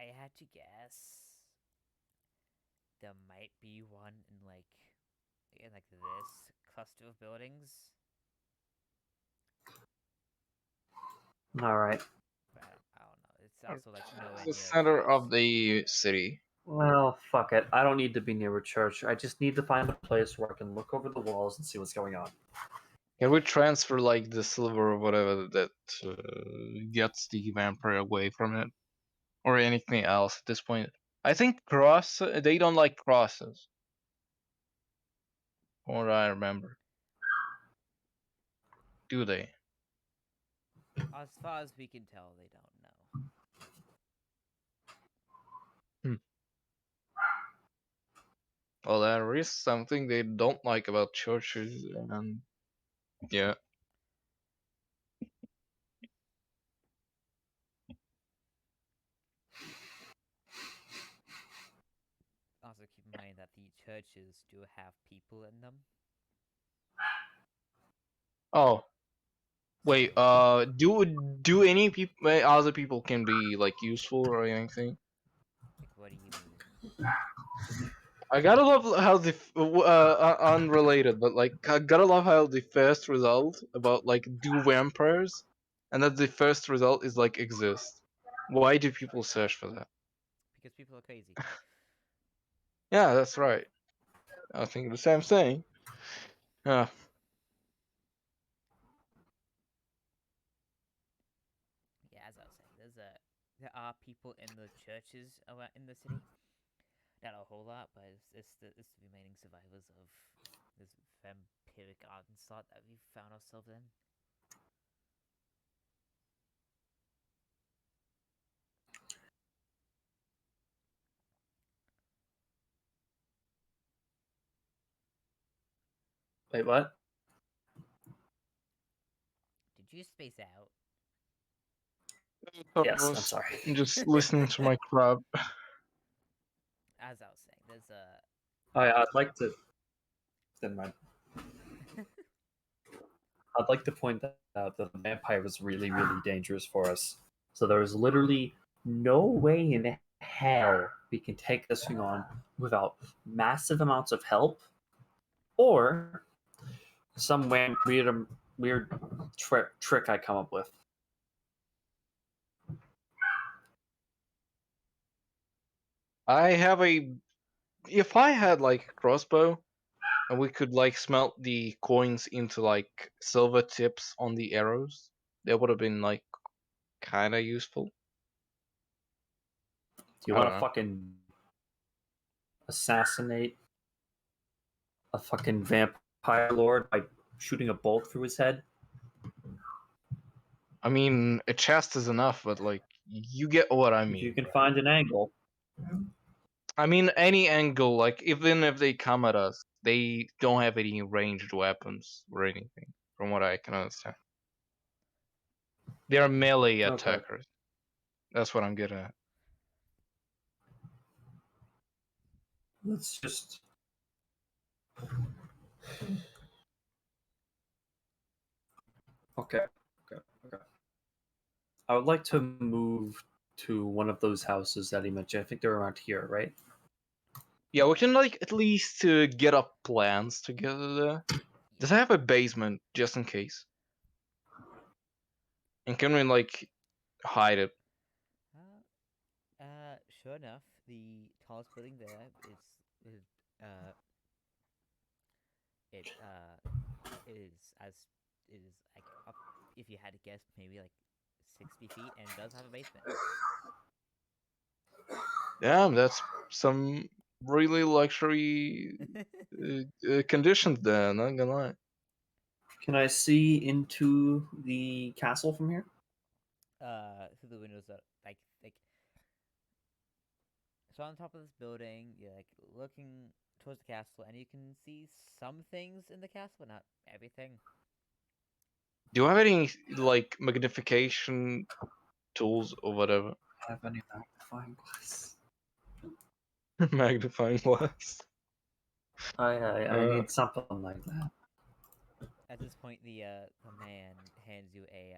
I had to guess, there might be one in like this cluster of buildings, All right. but I don't know. It's also like nowhere The near a center church. of the city. Well, fuck it. I don't need to be near a church. I just need to find a place where I can look over the walls and see what's going on. Can we transfer like the silver or whatever that gets the vampire away from it, or anything else at this point? I think they don't like crosses, from what I remember. Do they? As far as we can tell, they don't know. Well, there is something they don't like about churches, and yeah. Also, keep in mind that the churches do have people in them. Oh, wait. So, Do any people, other people can be like useful or anything? like, what do you mean? I gotta love how unrelated, but like I gotta love how the first result about like do vampires, and that the first result is like exist. Why do people search for that? Because people are crazy. Yeah, that's right. I think the same thing. Yeah. Yeah, as I was saying, there are people in the churches around in the city. Not a whole lot, but it's the remaining survivors of this vampiric onslaught that we found ourselves in. Wait, what? Did you space out? I Yes, I'm was sorry. just listening to my crowd. As I was saying, there's a I'd like to. Never mind. I'd like to point out that the vampire was really, really dangerous for us. So there is literally no way in hell we can take this thing on without massive amounts of help or some weird trick I come up with. I have a. If I had like a crossbow, and we could like smelt the coins into like silver tips on the arrows, that would have been like kind of useful. Do you I want don't to know. fucking assassinate a fucking vampire lord by shooting a bolt through his head? I mean, a chest is enough, but like you get what I If you mean, can right? find an angle. I mean, any angle, like even if they come at us, they don't have any ranged weapons or anything, from what I can understand. They are melee Okay. attackers. That's what I'm getting at. Let's just. Okay. Okay. Okay. I would like to move to one of those houses that he mentioned. I think they're around here, right? Yeah, we can like at least get up plans together there. Does it Yeah. have a basement just in case? And can we like hide it? Sure enough, the tallest building there is uh it is as it is like up, if you had to guess, maybe like 60 feet, and it does have a basement. Damn, that's some really luxury conditions there. Not gonna lie. Can I see into the castle from here? Through the windows that like so on top of this building, you're like looking towards the castle, and you can see some things in the castle, but not everything. Do you have any like magnification tools or whatever? Have any magnifying glass? Magnifying glass. I need something like that. At this point, the man hands you a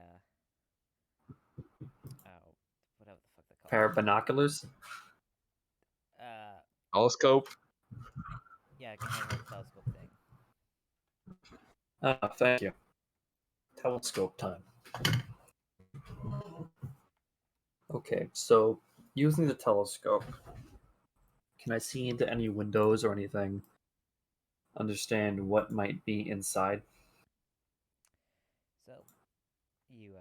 oh, whatever the fuck they're pair of binoculars. Uh, Telescope. yeah, like a handheld telescope thing. Ah, thank you. Telescope time. Okay, so using the telescope, can I see into any windows or anything? Understand what might be inside? So, you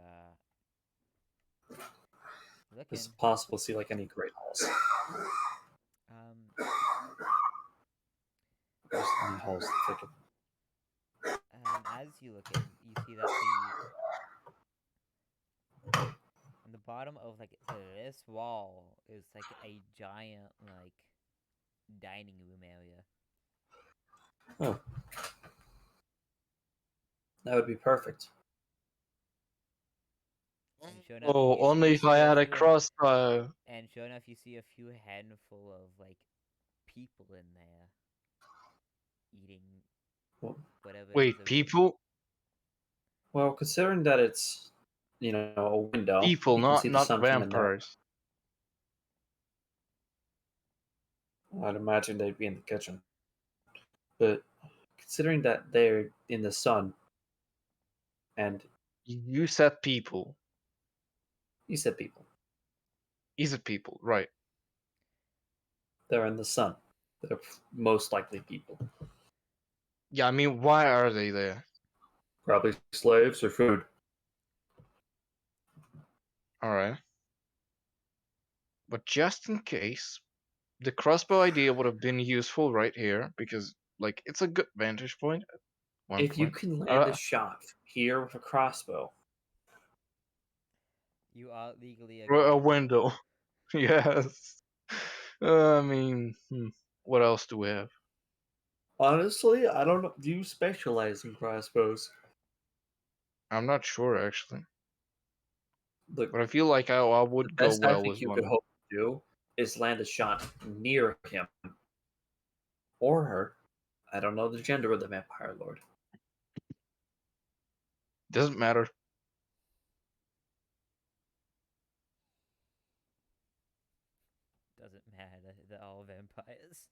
look Is in. it possible to see like any great halls? Um, There's any halls that take and as you look in, you see that the on the bottom of like this wall is like a giant like dining room area. Oh, that would be perfect. And sure enough, Oh, only you if I see a had a few crossbow. and sure enough, you see a few handful of like people in there eating Well, whatever it is Wait, they're eating. people? well, considering that it's a window, People, you can not see the not sun from the north. vampires. I'd imagine they'd be in the kitchen. But considering that they're in the sun, and You said people. you said people, Is it people? Right. they're in the sun. They're most likely people. Yeah, I mean, why are they there? Probably slaves or food. Alright. But just in case, the crossbow idea would have been useful right here, because, like, it's a good vantage point at one If you point. can land a shot here with a crossbow, You are legally a A gunman. window. Yes. I mean, what else do we have? honestly, I don't know. Do you specialize in crossbows? I'm not sure, actually. Look, But I feel like I the would go best I well think with you could one. hope to do is land a shot near him or her. I don't know the gender of the vampire lord. Doesn't matter. Doesn't matter. They're all vampires.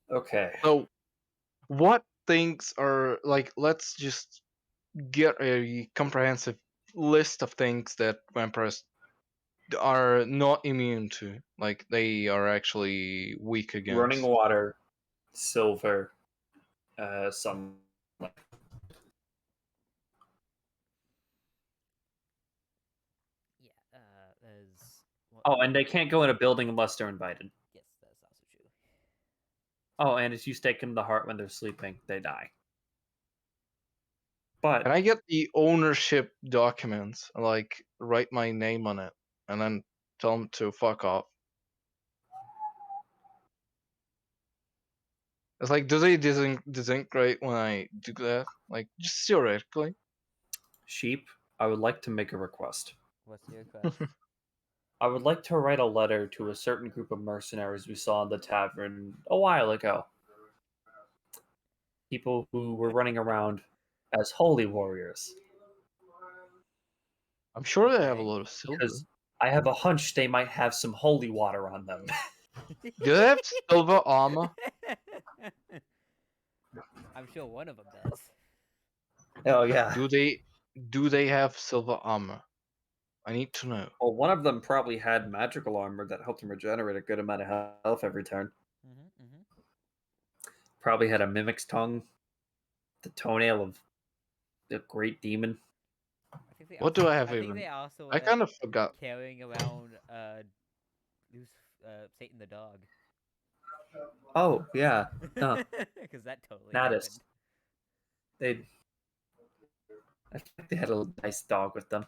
Okay, So, what things are, like, let's just get a comprehensive list of things that vampires are not immune to. Like, they are actually weak running against. water, silver, sunlight. Yeah, there's what? Oh, and they can't go in a building unless they're invited. Yes, that's also true. Oh, and if you stake them in the heart when they're sleeping, they die. But Can I get the ownership documents? Like, write my name on it, and then tell them to fuck off. It's like, do they disintegrate when I do that? Like, just theoretically. sheep, I would like to make a request. What's your request? I would like to write a letter to a certain group of mercenaries we saw in the tavern a while ago. People who were running around as holy warriors. I'm sure they have a Okay. lot of silver. Because I have a hunch they might have some holy water on them. Do they have silver armor? I'm sure one of them does. Oh, yeah. Do they have silver armor? I need to know. Well, one of them probably had magical armor that helped him regenerate a good amount of health every turn. Probably had a mimic's tongue, the toenail of the great demon. I think they What also. do I have I think even? they also I kind of forgot. carrying around Luce, Satan the dog. Oh, yeah. Because that totally Natus. happened. They I think they had a nice dog with them.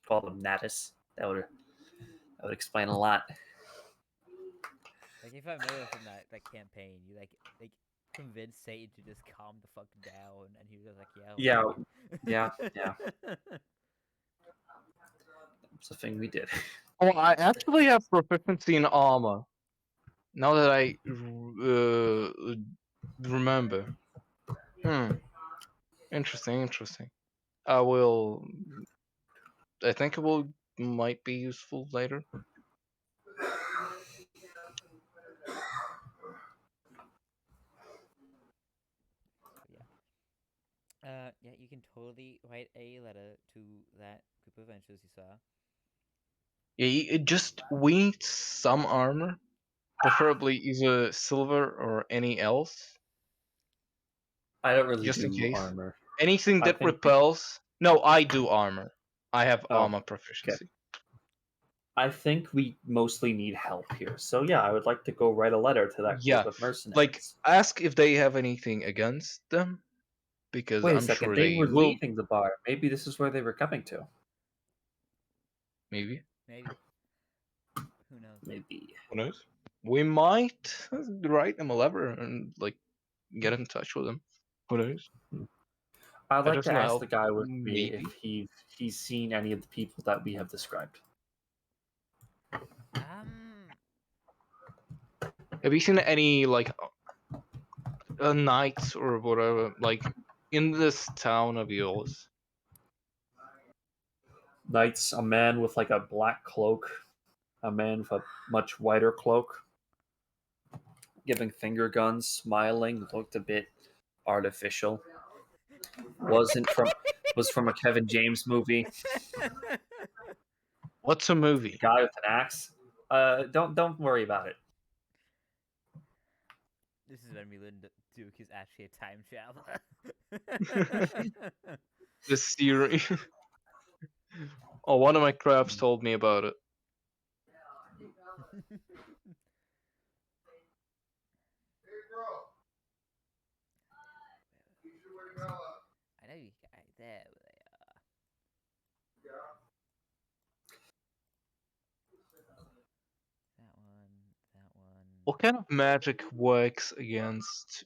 Called him Natus. That would explain a lot. Like if I remember from that campaign, you like convinced Satan to just calm the fuck down, and he was just like, yeah, Yeah, whatever. yeah. It's a thing we did. Oh, I actually have proficiency in armor. Now that I remember. Hmm. Interesting. I will. I think it will might be useful later. Yeah, you can totally write a letter to that group of adventurers you saw. Yeah, just we need some armor, preferably either silver or any else, I don't really just in do case. armor. Anything I that think. repels. No, I do armor. I have Oh, armor proficiency. I think we mostly need help here. So yeah, I would like to go write a letter to that group Yeah, of like mercenaries. ask if they have anything against them, because Wait a I'm second, sure they they were will. leaving the bar. Maybe this is where they were coming to. Maybe. Maybe. Who knows? Maybe. Who knows? We might write them a letter and like get in touch with them. Who knows? I'd That like to doesn't ask the help. guy with me if Maybe. he's seen any of the people that we have described. Um, Have you seen any like knights or whatever like in this town of yours? Knights, a man with like a black cloak, a man with a much wider cloak, giving finger guns, smiling, looked a bit artificial. Wasn't from Was from a Kevin James movie. What's a movie? Guy with an axe. Don't worry about it. this is when Ren and Duke is actually a time traveler. The series. Oh, one of my crabs told me about it. I know you guys there. Where they are. That one. That one. What kind of magic works against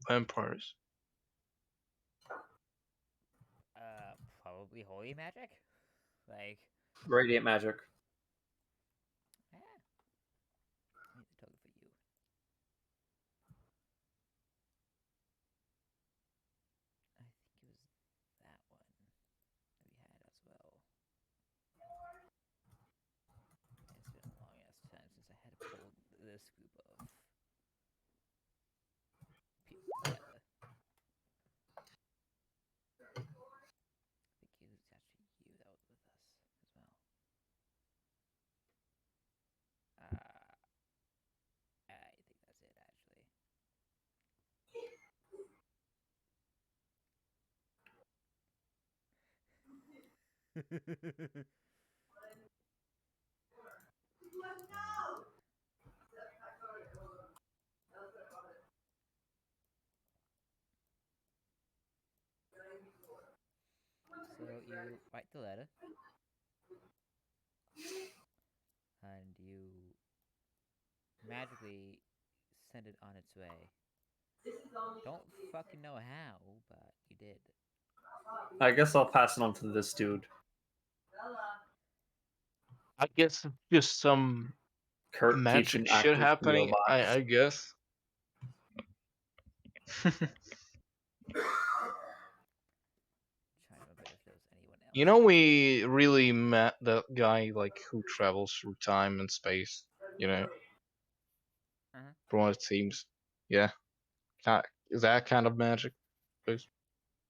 vampires? Probably holy magic. Like, Radiant magic. yeah. I need the token for you. I think it was that one that we had as well. It's been a long ass time since I had pulled this group of people together. I think it was actually you that was with us as well. I think that's it actually. So you write the letter, and you magically send it on its way. Don't fucking know how, but you did. I guess I'll pass it on to this dude. I guess just some Kurt magic teaching shit actors to be happening. robots. I guess. Trying to remember if there was anyone else. You know, we really met that guy like who travels through time and space. You know, Uh-huh. from what it seems. Yeah, that kind of magic.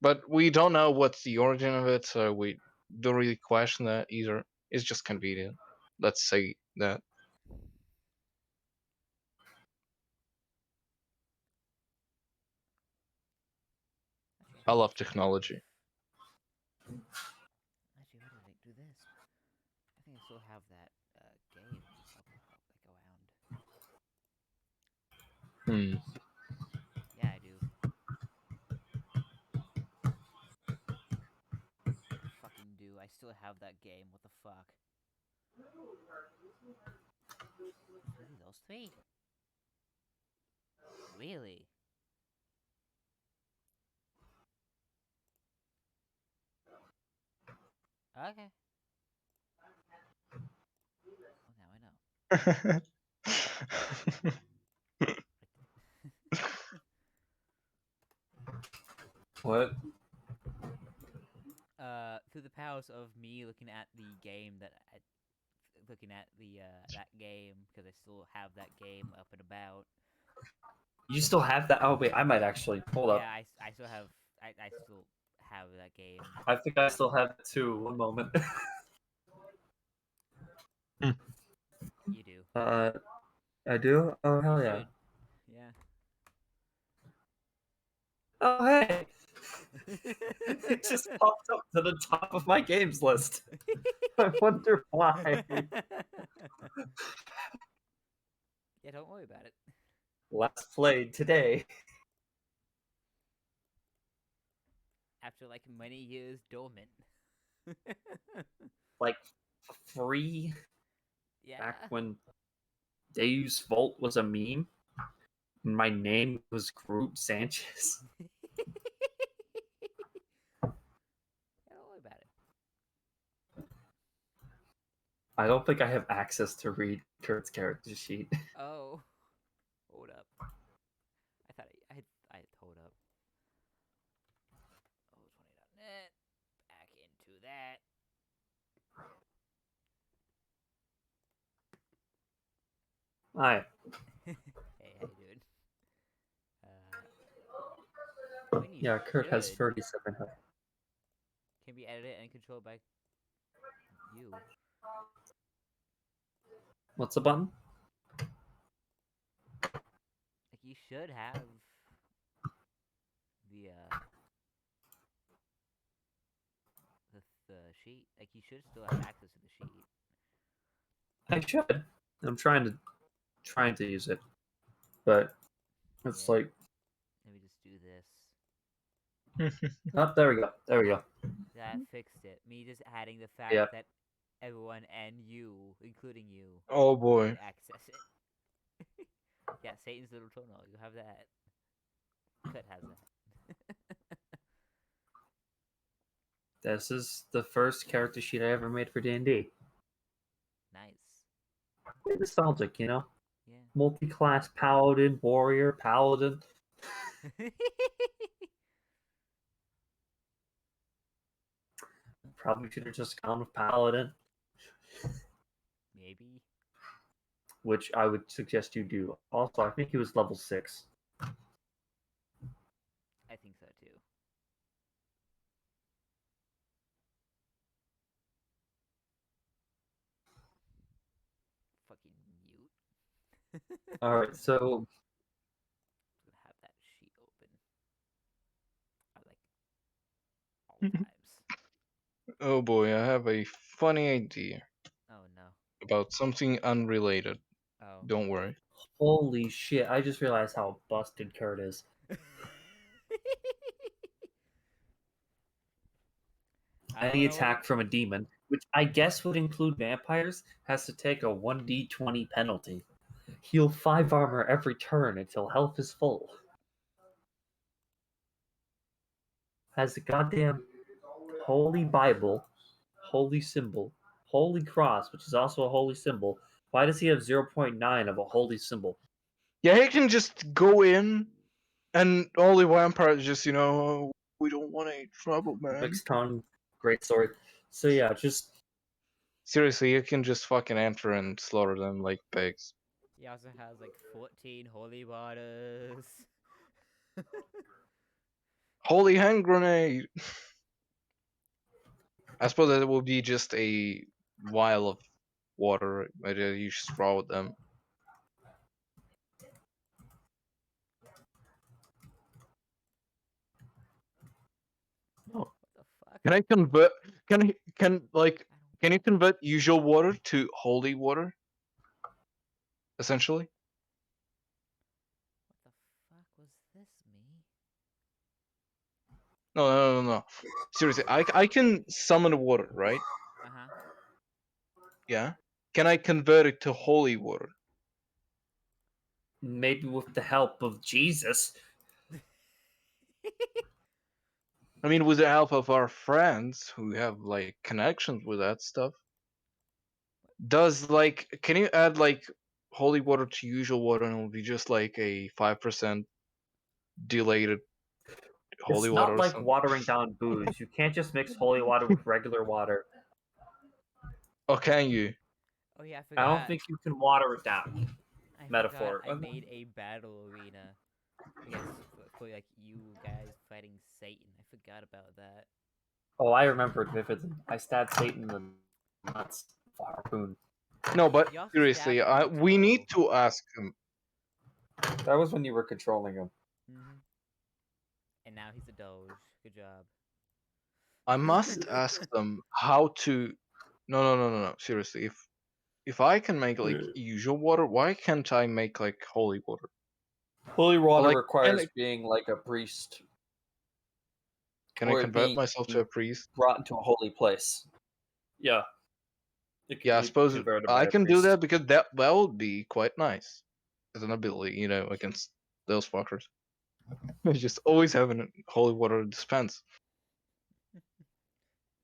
But we don't know what's the origin of it, so we don't really question that either. It's just convenient. Let's say that. Actually, I how love did I technology. Actually, how did I do this? I think I still have that game up, like around. Hmm. Yeah, I do. I fucking do. I still have that game. What the fuck? It's really those three? Really? Okay. Well, now I know. What? house of me looking at the game looking at the that game because I still have that game up and about. You still have that? Oh wait, I might actually. Hold up. Yeah, I still have I still have that game. I think I still have it too. One moment. You do. I do. Oh hell You yeah. should. Yeah. Oh hey. It just popped up to the top of my games list. I wonder why. Yeah, don't worry about it. Last played today. After like many years dormant. Like free Yeah. back when Deus Volt was a meme. My name was Groot Sanchez. Yeah, don't worry about it. I don't think I have access to read Kurt's character sheet. Oh, hold up. I thought I hold up. Oh, 20.net. Back into that. Alright. Hey, how you doing? When you Yeah, Kurt has should 37 health. can be edited and controlled by you. What's the button? Like you should have the the sheet. Like you should still have access to the sheet. I should. I'm trying to use it. But it's Yeah. like Let me just do this. oh, there we go. There we go. That fixed it. Me just adding the fact Yep. that everyone and you, including you, Oh can boy. access it. Yeah, Satan's little toenail. You have that. Kut has that. This is the first character sheet I ever made for D&D. Nice. Pretty nostalgic, you know? Yeah. Multi-class paladin, warrior, paladin. Probably should have just gone with paladin, Maybe. which I would suggest you do. Also, I think he was level 6. I think so too. Fucking mute. Alright, so I'm gonna have that sheet open. I like all times. Oh boy, I have a funny idea Oh no. about something unrelated. Oh. Don't worry. holy shit, I just realized how busted Kurt is. I don't Any know what attack from a demon, which I guess would include vampires, has to take a 1d20 penalty. Heal 5 armor every turn until health is full. Has the goddamn Holy Bible, Holy Symbol, Holy Cross, which is also a holy symbol. Why does he have 0.9 of a holy symbol? Yeah, he can just go in, and all the vampires just, "Oh, we don't want any trouble, man." Mixed tongue, great story. So yeah, just Seriously, you can just fucking enter and slaughter them like pigs. He also has like 14 holy waters. Holy hand grenade! I suppose that will be just a vial of water that you just throw at them. Oh. What the fuck? Can I convert? Can like I don't. can you convert usual water to holy water? Essentially. What the fuck was this, me? No. Seriously, I can summon water, right? Uh huh. Yeah. Can I convert it to holy water? maybe with the help of Jesus. I mean, with the help of our friends who have like connections with that stuff. Does like can you add like holy water to usual water and it'll be just like a 5% delayed holy It's water not or like something? watering down booze. You can't just mix holy water with regular water. Or can you? Oh yeah, I I forgot. don't think you can water it down. I Metaphor. forgot I made a battle arena. I guess for like you guys fighting Satan. I forgot about that. Oh, I remember it vividly. I stabbed Satan in the nuts with a harpoon. No, but You also seriously, stabbed him in the we need toe. to ask him. That was when you were controlling him. And now he's a doge. Good job. I must ask them how to. No. Seriously, if I can make like usual water, why can't I make like holy water? Holy water Like, requires being like a priest can I or it convert being myself to a priest? brought into a holy place. Yeah. It can Yeah, I be suppose converted by I a can do priest. that because that would be quite nice as an ability, against those fuckers. Just always having a holy water dispense.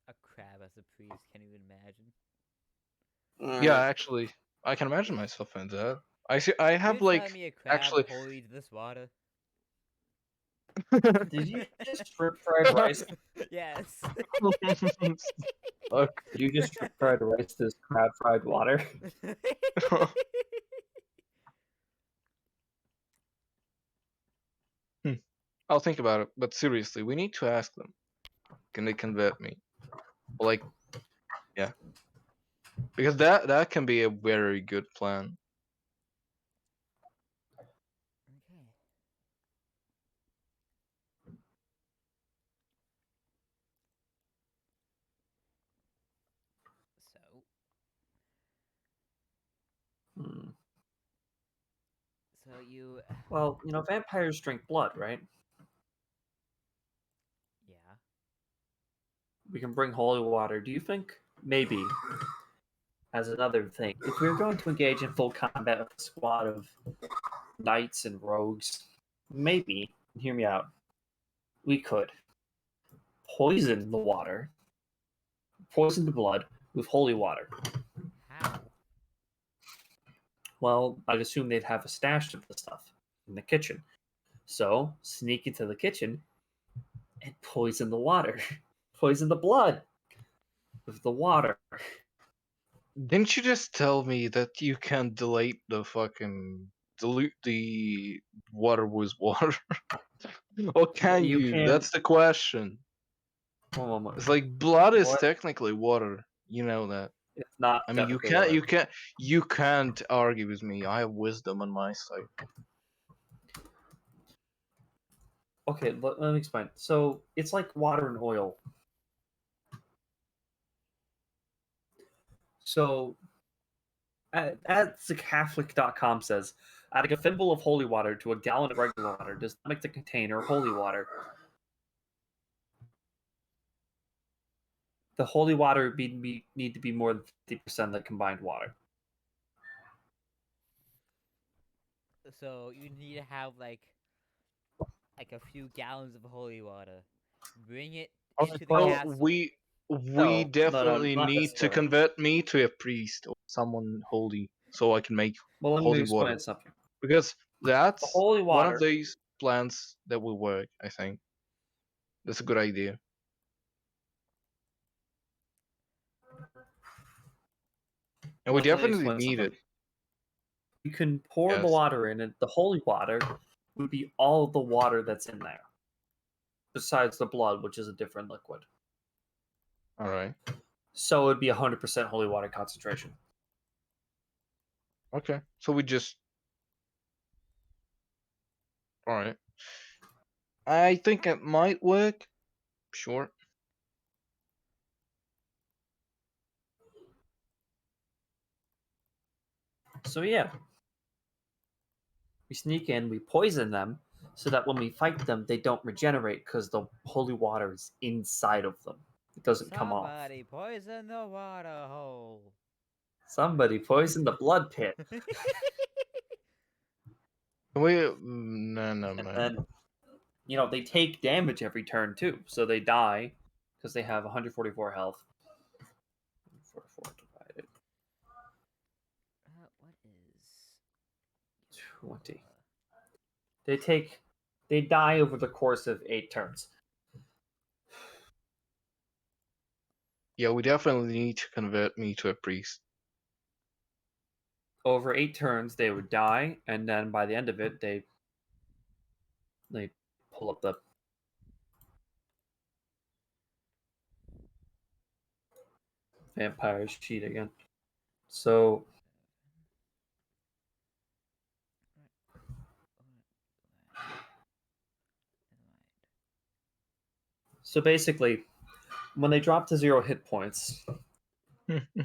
A crab as a priest. Can't even imagine. Yeah, actually, I can imagine myself in that. I see. I have You're telling like me a crab actually. holy to this water? Did you just shrimp fried rice? Yes. Fuck. Did you just shrimp fried rice this crab fried water? I'll think about it. But seriously, we need to ask them. Can they convert me? Like, yeah, because that can be a very good plan. Okay. So, Hmm. so you, Well, vampires drink blood, right? yeah. We can bring holy water. Do you think maybe as another thing, if we were going to engage in full combat with a squad of knights and rogues, maybe, hear me out, we could poison the water, poison the blood with holy water. How? Well, I'd assume they'd have a stash of the stuff in the kitchen. So, sneak into the kitchen and poison the water. Poison the blood with the water. Didn't you just tell me that you can dilute the water with water? Or can You you? can. That's the question. It's like blood is What? technically water. You know that. It's not I mean, technically water. you can't argue with me. I have wisdom on my side. Okay, let me explain. So, it's like water and oil. So, as the Catholic.com says, adding a thimble of holy water to a gallon of regular water does not make the container holy water. The holy water would need to be more than 50% of the combined water. So you need to have like a few gallons of holy water. Bring it into the So castle. we No, definitely not need to necessarily. convert me to a priest or someone holy, so I can make Well, let me holy explain water. something. Because The that's holy one of water. these plans that will work. I think that's a good idea. And we Let me definitely explain need something. it. You can pour the Yes. water in, and the holy water would be all of the water that's in there, besides the blood, which is a different liquid. All right. So it would be 100% holy water concentration. Okay. So we just. All right. I think it might work. Sure. So yeah, we sneak in, we poison them, so that when we fight them, they don't regenerate because the holy water is inside of them. It doesn't come off. Somebody poison the water hole. Somebody poison the blood pit. Can we? No, And man. then, they take damage every turn too. So they die because they have 144 health. 44 divided What is 20. They die over the course of 8 turns. Yeah, we definitely need to convert me to a priest. Over 8 turns, they would die, and then by the end of it, they pull up the vampire sheet again. So basically, when they drop to 0 hit points,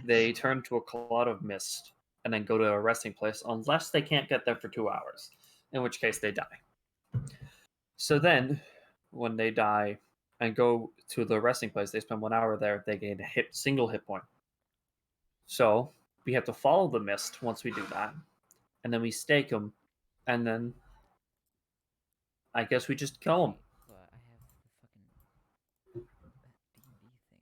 they turn to a cloud of mist and then go to a resting place unless they can't get there for 2 hours, in which case they die. So then, when they die and go to the resting place, they spend 1 hour there, they gain a single hit point. So we have to follow the mist once we do that, and then we stake them, and then I guess we just kill them. Well, I have the fucking D&D thing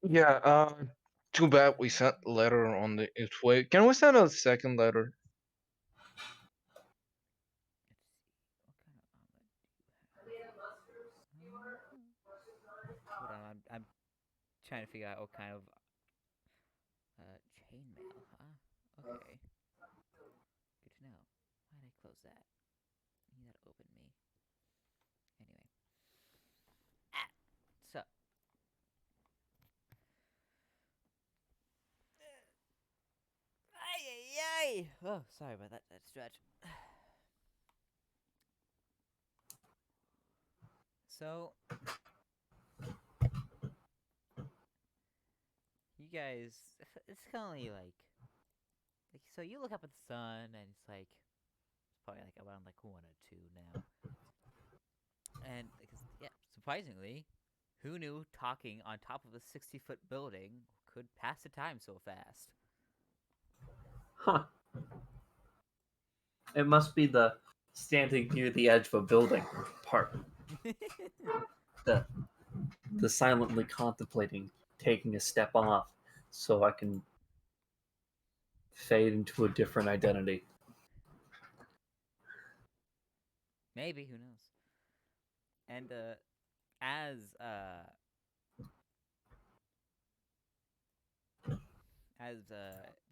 up. Yeah, too bad we sent a letter on the its way. Can we send a second letter? Let's see. What kind of armor do you have? Hold on, I'm trying to figure out what kind of chainmail, huh? Okay. Good to know. Why did I close that? You need that to open me. Anyway. So. Ay, ay, ay! Oh, sorry about that stretch. So, you guys, it's currently like, so you look up at the sun and it's like, it's probably like around like 1 or 2 now. And, because, yeah, surprisingly, who knew talking on top of a 60-foot building could pass the time so fast? Huh. It must be the standing near the edge of a building part. The silently contemplating taking a step off so I can fade into a different identity. Maybe, who knows? And, as,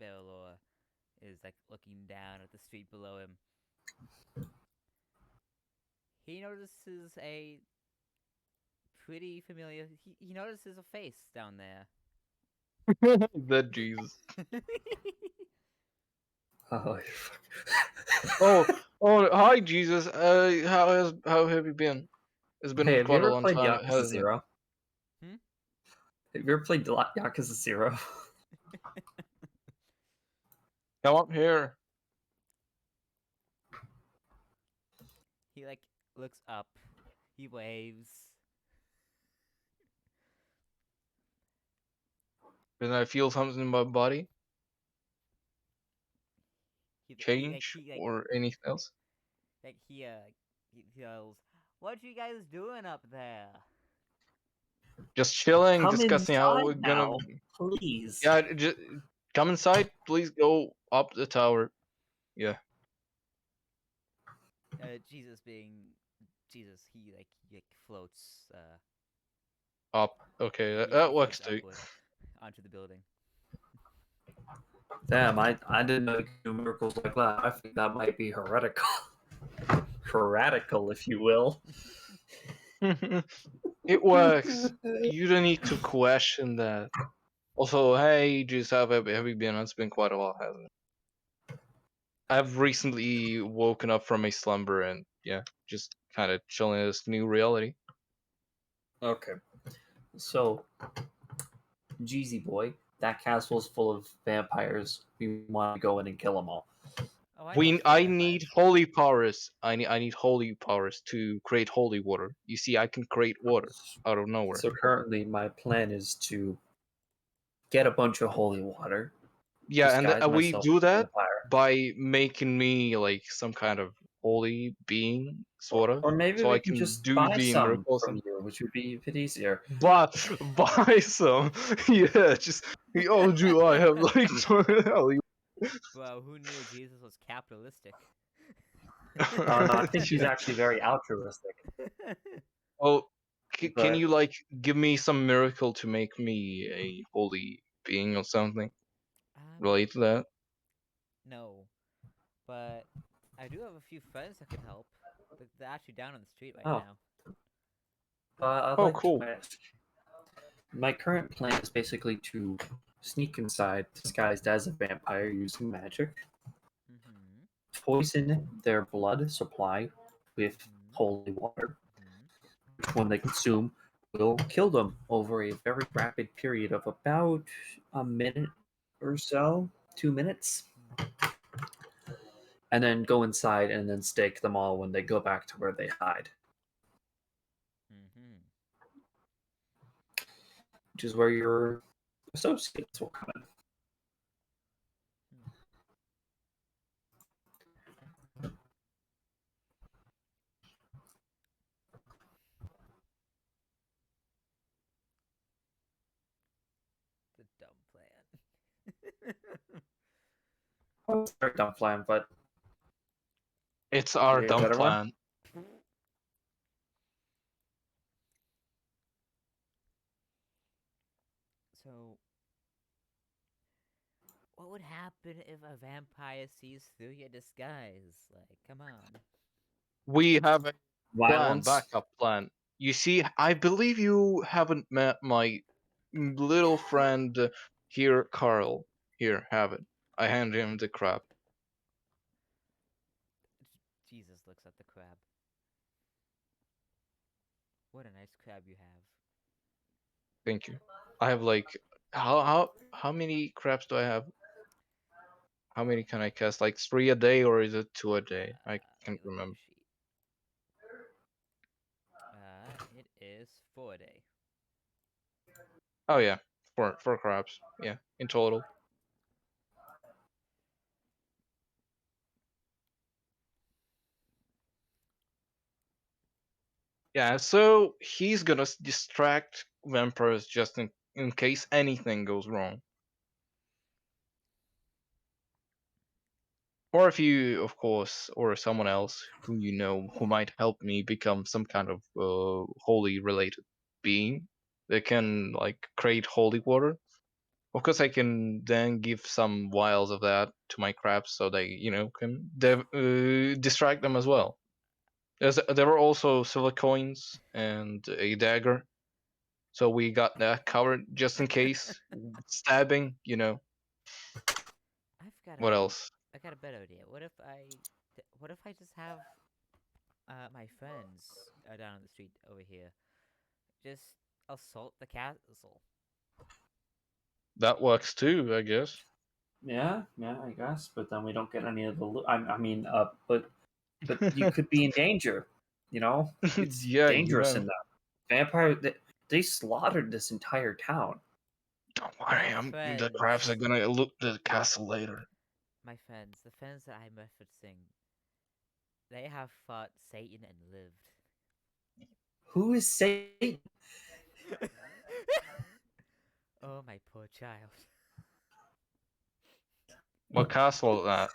Belor is like looking down at the street below him, he notices a pretty familiar. He notices a face down there. That Jesus. Oh, Oh, hi Jesus. How have you been? It's been hey, have you quite a ever long played time, Yakuza hasn't it? Zero? Hmm? Have you ever played Yakuza Zero? Come up here. He like looks up. He waves. Then I feel something in my body Like change or anything else. he yells, "What you guys doing up there?" Just chilling, Come discussing how inside we're gonna. now, please. Yeah, just come inside. Please go up the tower. Yeah, Jesus being Jesus, he floats. up. Okay, He that works floats too. upward onto the building. Damn, I didn't know you could do miracles like that. I think that might be heretical. Heretical, if you will. It works. You don't need to question that. Also, hey, just have you been? It's been quite a while, hasn't it? I've recently woken up from a slumber and yeah, just kind of chilling in this new reality. Okay. So, Jeezy boy, that castle's full of vampires. We want to go in and kill them all. Oh, I know it's full of I need vampires. holy powers. I need holy powers to create holy water. You see, I can create water out of nowhere. So currently, my plan is to get a bunch of holy water, Yeah, and disguise we myself do as a that vampire, by making me like some kind of holy being, sort of, or maybe so we I can can just do buy the some miracles from and you, which would be a bit easier. buy some. Yeah, just oh, do I have like holy? Well, who knew Jesus was capitalistic? No, I think she's Yeah. actually very altruistic. Oh, can But you like give me some miracle to make me a holy being or something Um, related to that? no, but I do have a few friends that could help. They're actually down on the street right oh, now. I'd Oh, like to cool. ask. My current plan is basically to sneak inside, disguised as a vampire using magic, Mm-hmm. poison their blood supply with Mm-hmm. holy water, Mm-hmm. which when they consume will kill them over a very rapid period of about a minute or so, 2 minutes, and then go inside and then stake them all when they go back to where they hide, Mm-hmm. which is where your associates will come in. Hmm. The dumb plan. Oh, it's a very dumb plan, but It's do our we have a dumb better one? plan. So, what would happen if a vampire sees through your disguise? Like, come on. We have a plan, Violence. backup plan. You see, I believe you haven't met my little friend here, Carl. Here, have it. I hand him the crab. Jesus looks at the crab. What a nice crab you have. Thank you. I have like how many crabs do I have? How many can I cast? Like 3 a day, or is it 2 a day? I Let me can't look at remember. your sheet. It is 4 day. Oh yeah, four crabs. Yeah, in total. Yeah, so he's gonna distract vampires just in case anything goes wrong. Or if you, of course, or someone else who you know who might help me become some kind of holy related being that can like create holy water. Of course, I can then give some vials of that to my crabs so they, can distract them as well. There were also silver coins and a dagger, so we got that covered just in case stabbing. I've got What a, else? I got a better idea. What if I just have my friends down on the street over here just assault the castle? That works too, I guess. Yeah, I guess. But then we don't get any of the. I mean, but you could be in danger. You know, it's Yeah, dangerous in that. Vampire. They slaughtered this entire town. Don't My worry, the crabs are friends, gonna loot the castle later. the friends that I'm referencing, they have fought Satan and lived. Who is Satan? Oh, my poor child. What castle is that?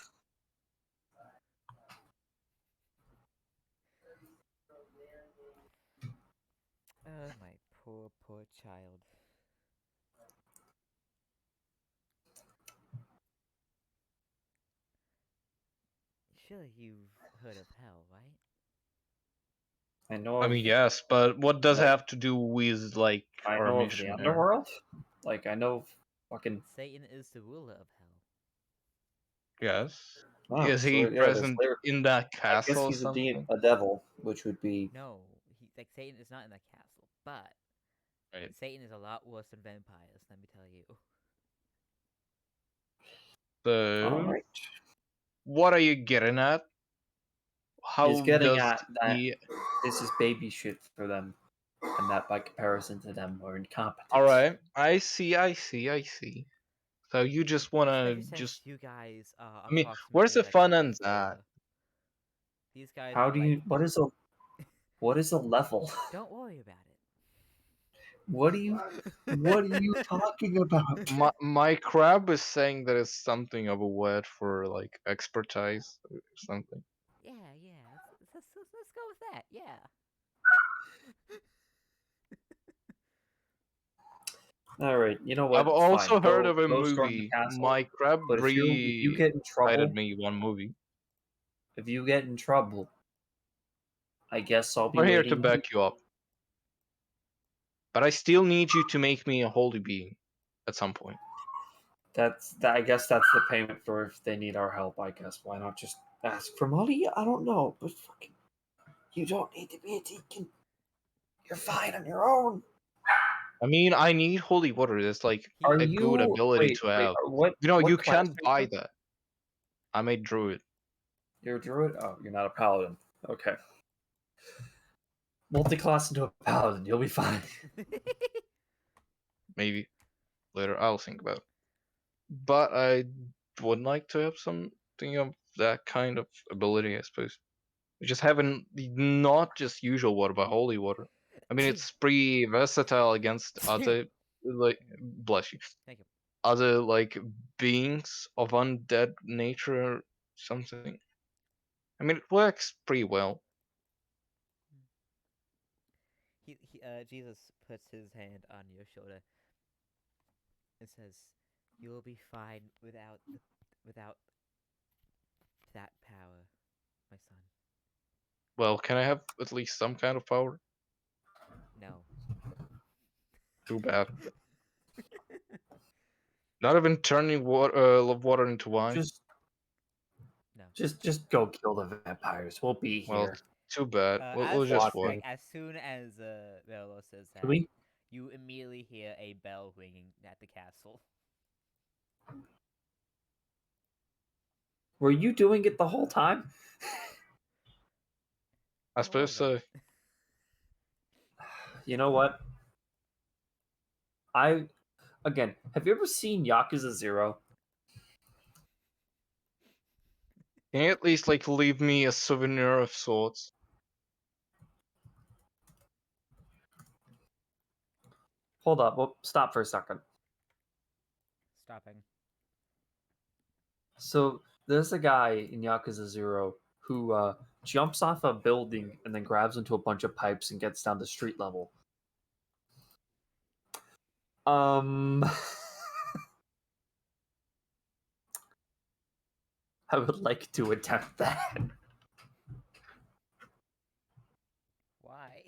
Oh, my poor, poor child. Surely you've heard of hell, right? I know I of. mean, yes, but what does it Like, have to do with like I our know of the mission here? underworld. Like I know of fucking. Satan is the ruler of hell. Yes. Oh, Is so he yeah, there's present there. in that I guess castle or he's something? a devil, which would be. No, Satan is not in that castle, but Right. Satan is a lot worse than vampires. Let me tell you. All So, right. what are you getting at? He's How getting does at that he? this is baby shit for them, and that by comparison to them, we're All incompetent. right, I see. So you just wanna Especially since just? you guys are I mean, where's approximately the like fun level in that? 4. These guys How are do like, you? What is a level? don't worry about What are you? What are you it. talking about? My crab is saying that it's something of a word for like expertise or something. Yeah, yeah. Let's go with that. Yeah. All right, you know what? I've also Fine. heard Go of a go storm the movie. castle. My crab But if you get in cited trouble, me one movie. if you get in trouble, I guess I'll be We're here to waiting. back you up. But I still need you to make me a holy being at some point. I guess that's the payment for if they need our help. I guess why not just ask for money? I don't know, but fucking, you don't need to be a deacon. You're fine on your own. I mean, I need holy water. It's like Are a good you? ability Wait, to wait. have. What? You know, What you class can't are buy you? that. I'm a druid. You're a druid. Oh, you're not a paladin. Okay. Multi-class into a paladin. You'll be fine. Maybe later I'll think about it. But I would like to have something of that kind of ability, I suppose. Just having not just usual water, but holy water. I mean, it's pretty versatile against other, like, bless you, Thank you. other like beings of undead nature or something. I mean, it works pretty well. Jesus puts his hand on your shoulder and says, "You will be fine without that power, my son." Well, can I have at least some kind of power? No. Too bad. Not even turning water into wine. Just, No. just go kill the vampires. We'll be Well, here. too bad. We'll As just watching. wait. as soon as Velo says that, Can we? you immediately hear a bell ringing at the castle. Were you doing it the whole time? I suppose so. You know what? Again, have you ever seen Yakuza 0? Can you at least like leave me a souvenir of sorts? Hold up. Well, stop for a second. Stopping. So there's a guy in Yakuza 0 who jumps off a building and then grabs into a bunch of pipes and gets down to street level. I would like to attempt that. Why?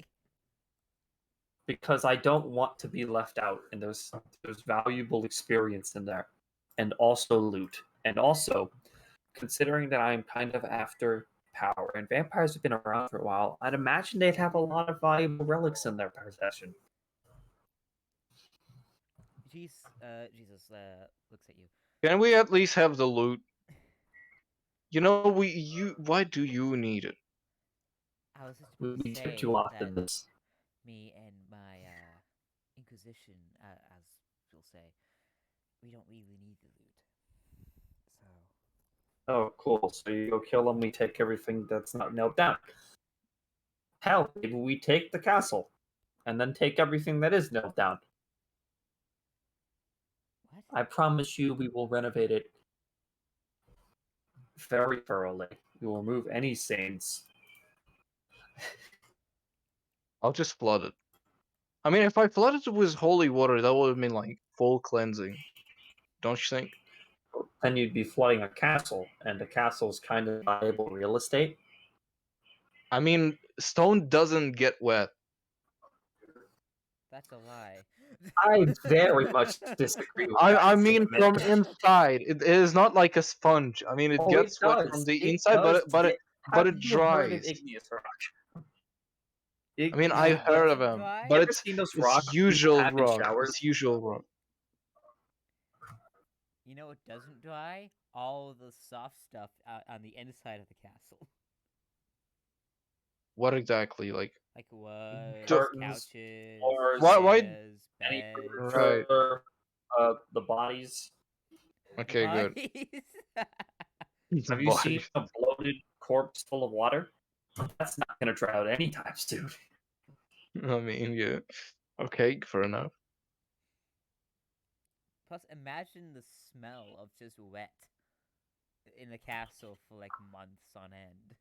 Because I don't want to be left out, and there's valuable experience in there, and also loot, and also considering that I'm kind of after power, and vampires have been around for a while, I'd imagine they'd have a lot of valuable relics in their possession. Jesus looks at you. Can we at least have the loot? You know, why do you need it? I was just We about to need say too that often this. me and my Inquisition, as you'll say, we don't really need the loot. So Oh, cool. So you go kill them, we take everything that's not nailed down. Hell, maybe we take the castle, and then take everything that is nailed down. what? I promise you we will renovate it very thoroughly. We will remove any stains. I'll just flood it. I mean, if I flooded it with holy water, that would have been like full cleansing. Don't you think? Then you'd be flooding a castle, and a castle is kind of valuable real estate. I mean, stone doesn't get wet. That's a lie. I very much disagree with that I mean, from statement. inside, it is not like a sponge. I mean, it Oh, it gets wet from does. the It inside, does but Have it you heard of dries. igneous rock? I mean, And I it heard of doesn't them, dry? but You ever seen those it's rocks people usual have in rock. showers? It's usual rock. You know what doesn't dry? All the soft stuff on the inside of the castle. What exactly? Like, Like wood, Curtains, couches, floors, why? chairs, any beds. Right. furniture, the bodies. The Okay, good. bodies. Have you seen Body. a bloated corpse full of water? That's not going to dry out anytime soon. I mean, yeah. Okay, fair enough. Plus, imagine the smell of just wet in the castle for like months on end.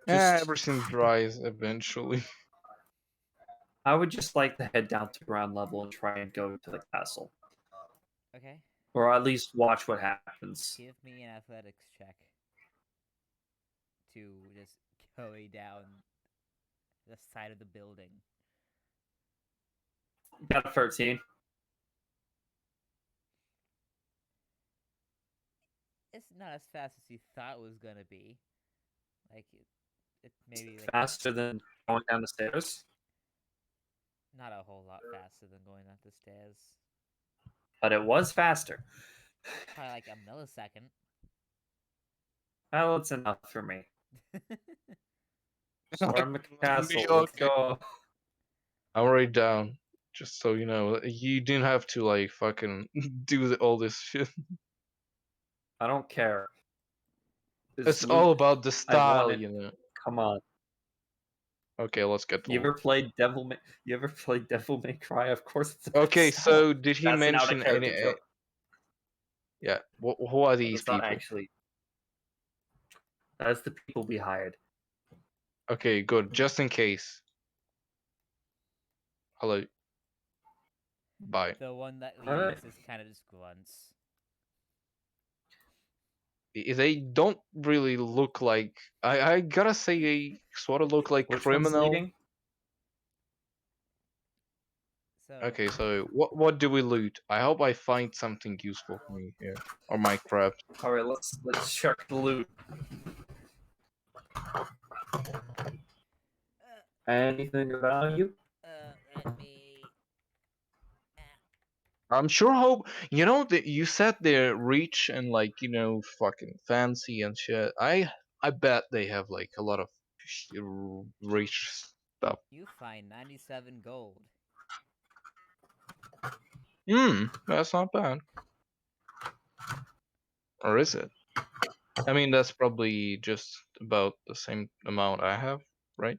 Yeah, Just everything dries eventually. I would just like to head down to ground level and try and go to the castle, Okay. or at least watch what happens. Give me an athletics check to just go down the side of the building. Got a 13. It's not as fast as you thought it was gonna be. Like it maybe like Faster than going down the stairs, not a whole lot faster than going up the stairs. but it was faster. Probably like a millisecond. Well, it's enough for me. Storm the It'll be castle. Let's okay. go. I'm already down. Just so you know, you didn't have to like fucking do all this shit. I don't care. This It's all loot, about the I want style, it. you know. Come on. Okay, let's get to You ever work. played Devil May? You ever played Devil May Cry? Of course, it's about Okay, style. so did he That's an out of mention any? character joke. Yeah, who are these It's not people? actually. That's the people we hired. Okay, good. Just in case. Hello. Bye. The one that leading Alright. us is kind of just grunts. They don't really look like. I gotta say, they sort of look like Which one's criminal. leading? So Okay, so what do we loot? I hope I find something useful for me here, or my craft. All right, let's check the loot. Anything of value? let me. I'm sure hope you know that you said they're rich and like fucking fancy and shit. I bet they have like a lot of rich stuff. You find 97 gold. That's not bad. Or is it? I mean, that's probably just about the same amount I have, right?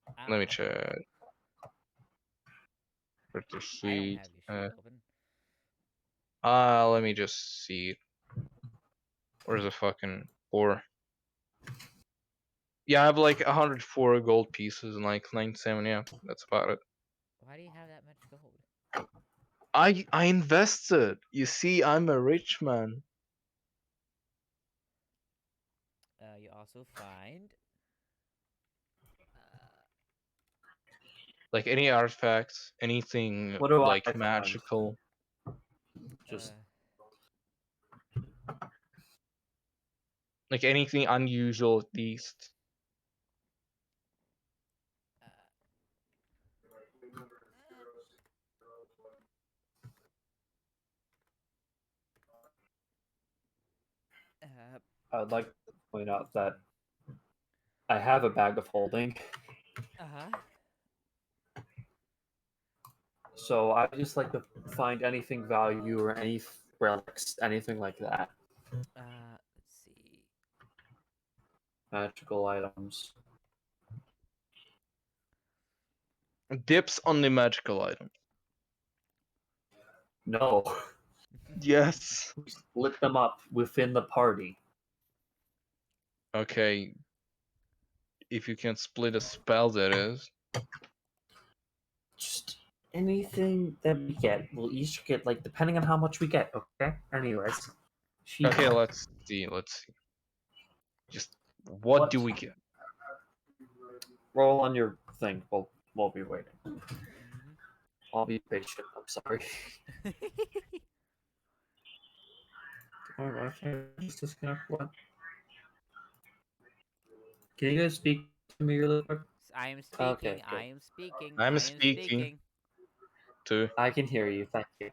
I Let don't me know. check. Pretty I don't sheet. have your sheet open. Let me just see. Where's the fucking 4? Yeah, I have like 104 gold pieces and like 97. Yeah, that's about it. Why do you have that much gold? I invested. You see, I'm a rich man. You also find. Uh, Like any artifacts, anything What do I like find? magical, Just like anything unusual at least. I would like to point out that I have a bag of holding, huh. so I just like to find anything value or any relics, anything like that. Let's see. Magical items. Dips on the magical item. No, Yes. we split them up within the party. Okay. If you can split a spell, that is. Just anything that we get, we'll each get like depending on how much we get. Okay. Anyways, Okay, let's see. Let's see. Just what do we get? roll on your thing. We'll be waiting. Mm-hmm. I'll be patient. I'm sorry. Why can't I just disconnect? What? Can you guys speak to me really quick? I am speaking. Okay, good. I am speaking. I'm I am speaking speaking. to. I can hear you. Thank you.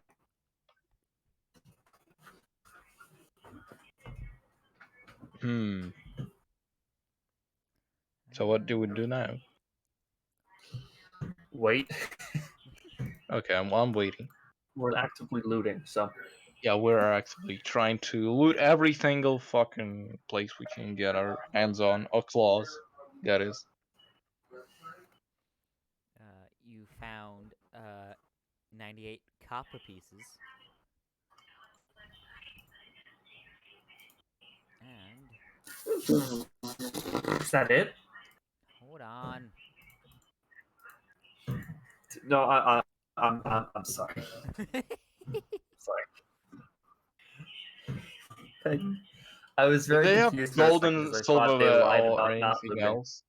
Hmm. So what do we do now? Wait. Okay, I'm waiting. We're actively looting, so Yeah, we're actively trying to loot every single fucking place we can get our hands on, or claws, that is. You found 98 copper pieces. And is that it? hold on. No, I'm sorry. Sorry. I was Do very they have confused for a second golden because I thought they silverware lied or about not anything living. else?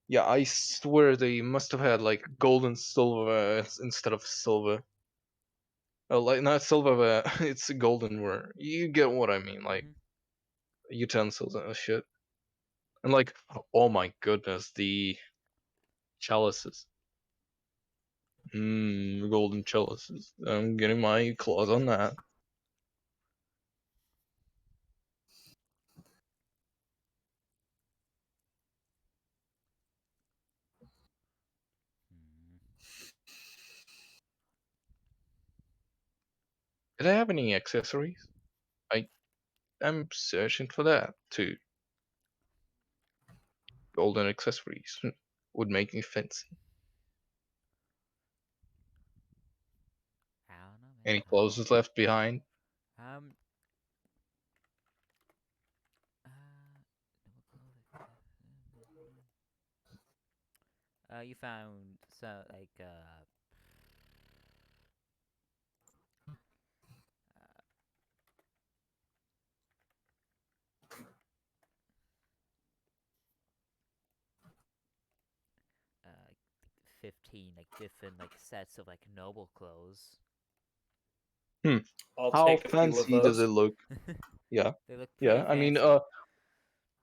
Yeah, I swear they must have had like golden silverware instead of silver. Oh, like not silverware, it's goldenware. You get what I mean, like Mhm. utensils and shit. And like, oh my goodness, the chalices. Golden chalices. I'm getting my claws on that. Hmm. Did I have any accessories? I'm searching for that too. Golden accessories would make me fancy. I don't know, Any man. clothes left behind? Um. You found so like uh 15 like different like sets of like noble clothes. Hmm. I'll How take a few of fancy does it those. look? Yeah. They look pretty Yeah. I mean,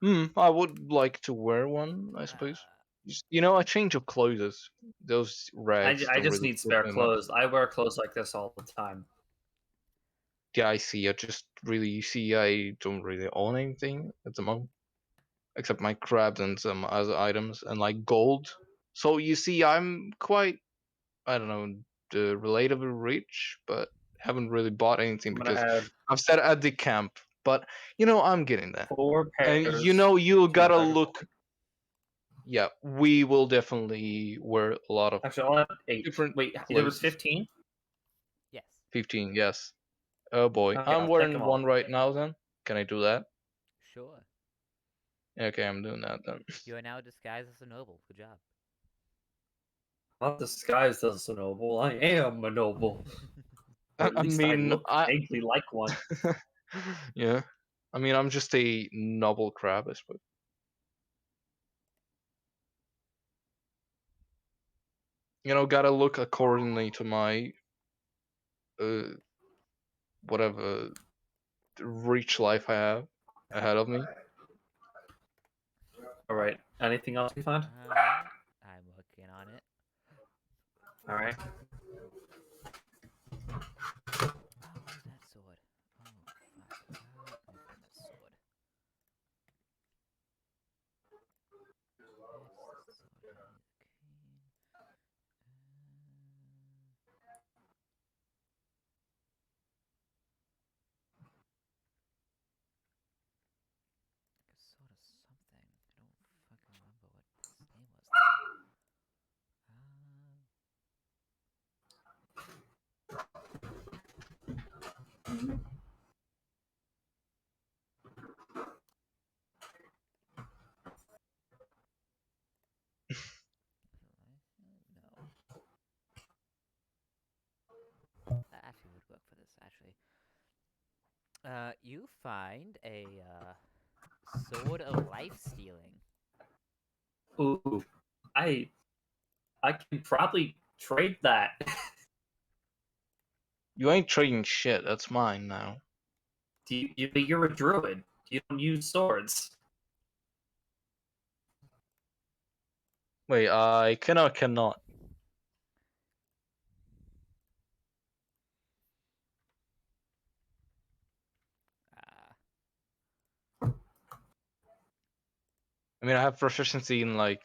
fancy. I would like to wear one, I suppose. A change of clothes. Those rags I don't just really need fit spare me much. clothes. I wear clothes like this all the time. Yeah, I see. I don't really own anything at the moment, except my crabs and some other items, and like gold. So you see, I'm quite, I don't know, relatively rich, but haven't really bought anything I'm gonna because add I've said at the camp. But I'm getting there. 4 And pairs you to my gotta bag of look. Yeah, we will definitely wear a lot of Actually, I'll add 8. different Wait, there was places. 15? Yes. 15, yes. Oh boy, Okay, I'm I'll take them wearing all. one right now. Then can I do that? Sure. Okay, I'm doing that then. You are now disguised as a noble. Good job. Not disguised as a noble. I am a noble. Or at I least I mean, look vaguely like one. yeah. I mean, I'm just a noble crab, I suppose. Gotta look accordingly to my uh whatever rich life I have ahead of me. Alright, anything else you find? I'm working on it. Alright. Oh, where's that sword? Oh, fuck. Let me find that sword. That's the sword Henry the Queen. Like a sword of something. I don't fucking remember what its name was though. No. That actually would work for this, actually. You find a sword of life stealing. Ooh. I I can probably trade that. You ain't trading shit. That's mine now. You're a druid. You don't use swords. Wait, I cannot. Uh, I mean, I have proficiency in like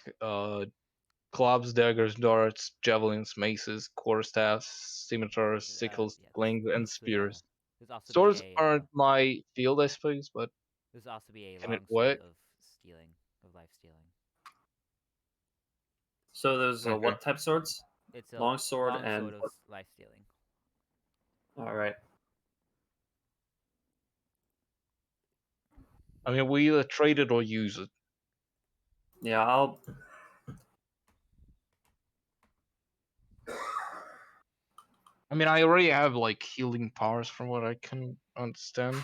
clubs, daggers, darts, javelins, maces, quarterstaffs, scimitars, sickles, yeah. slings, and There's spears. also be Swords a aren't my field, I suppose, but there's also be a can it longsword work? of stealing, of life stealing. So there's Okay. what type swords? It's a Longsword longsword and of what? life stealing. Alright. I mean, we either trade it or use it. Yeah, I'll I mean, I already have like healing powers from what I can understand.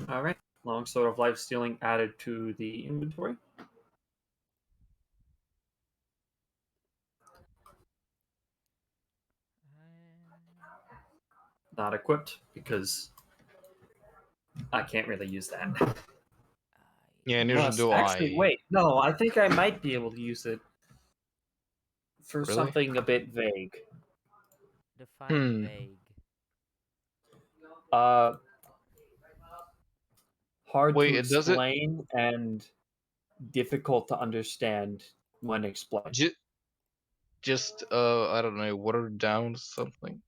All right. Longsword of life stealing added to the inventory. Not equipped because I can't really use that. Yeah, neither Unless, do actually, I. wait. No, I think I might be able to use it for Really? something a bit vague. Define Hmm. vague. Uh, hard Wait, to it does it explain and difficult to understand when explained. just I don't know, watered down something.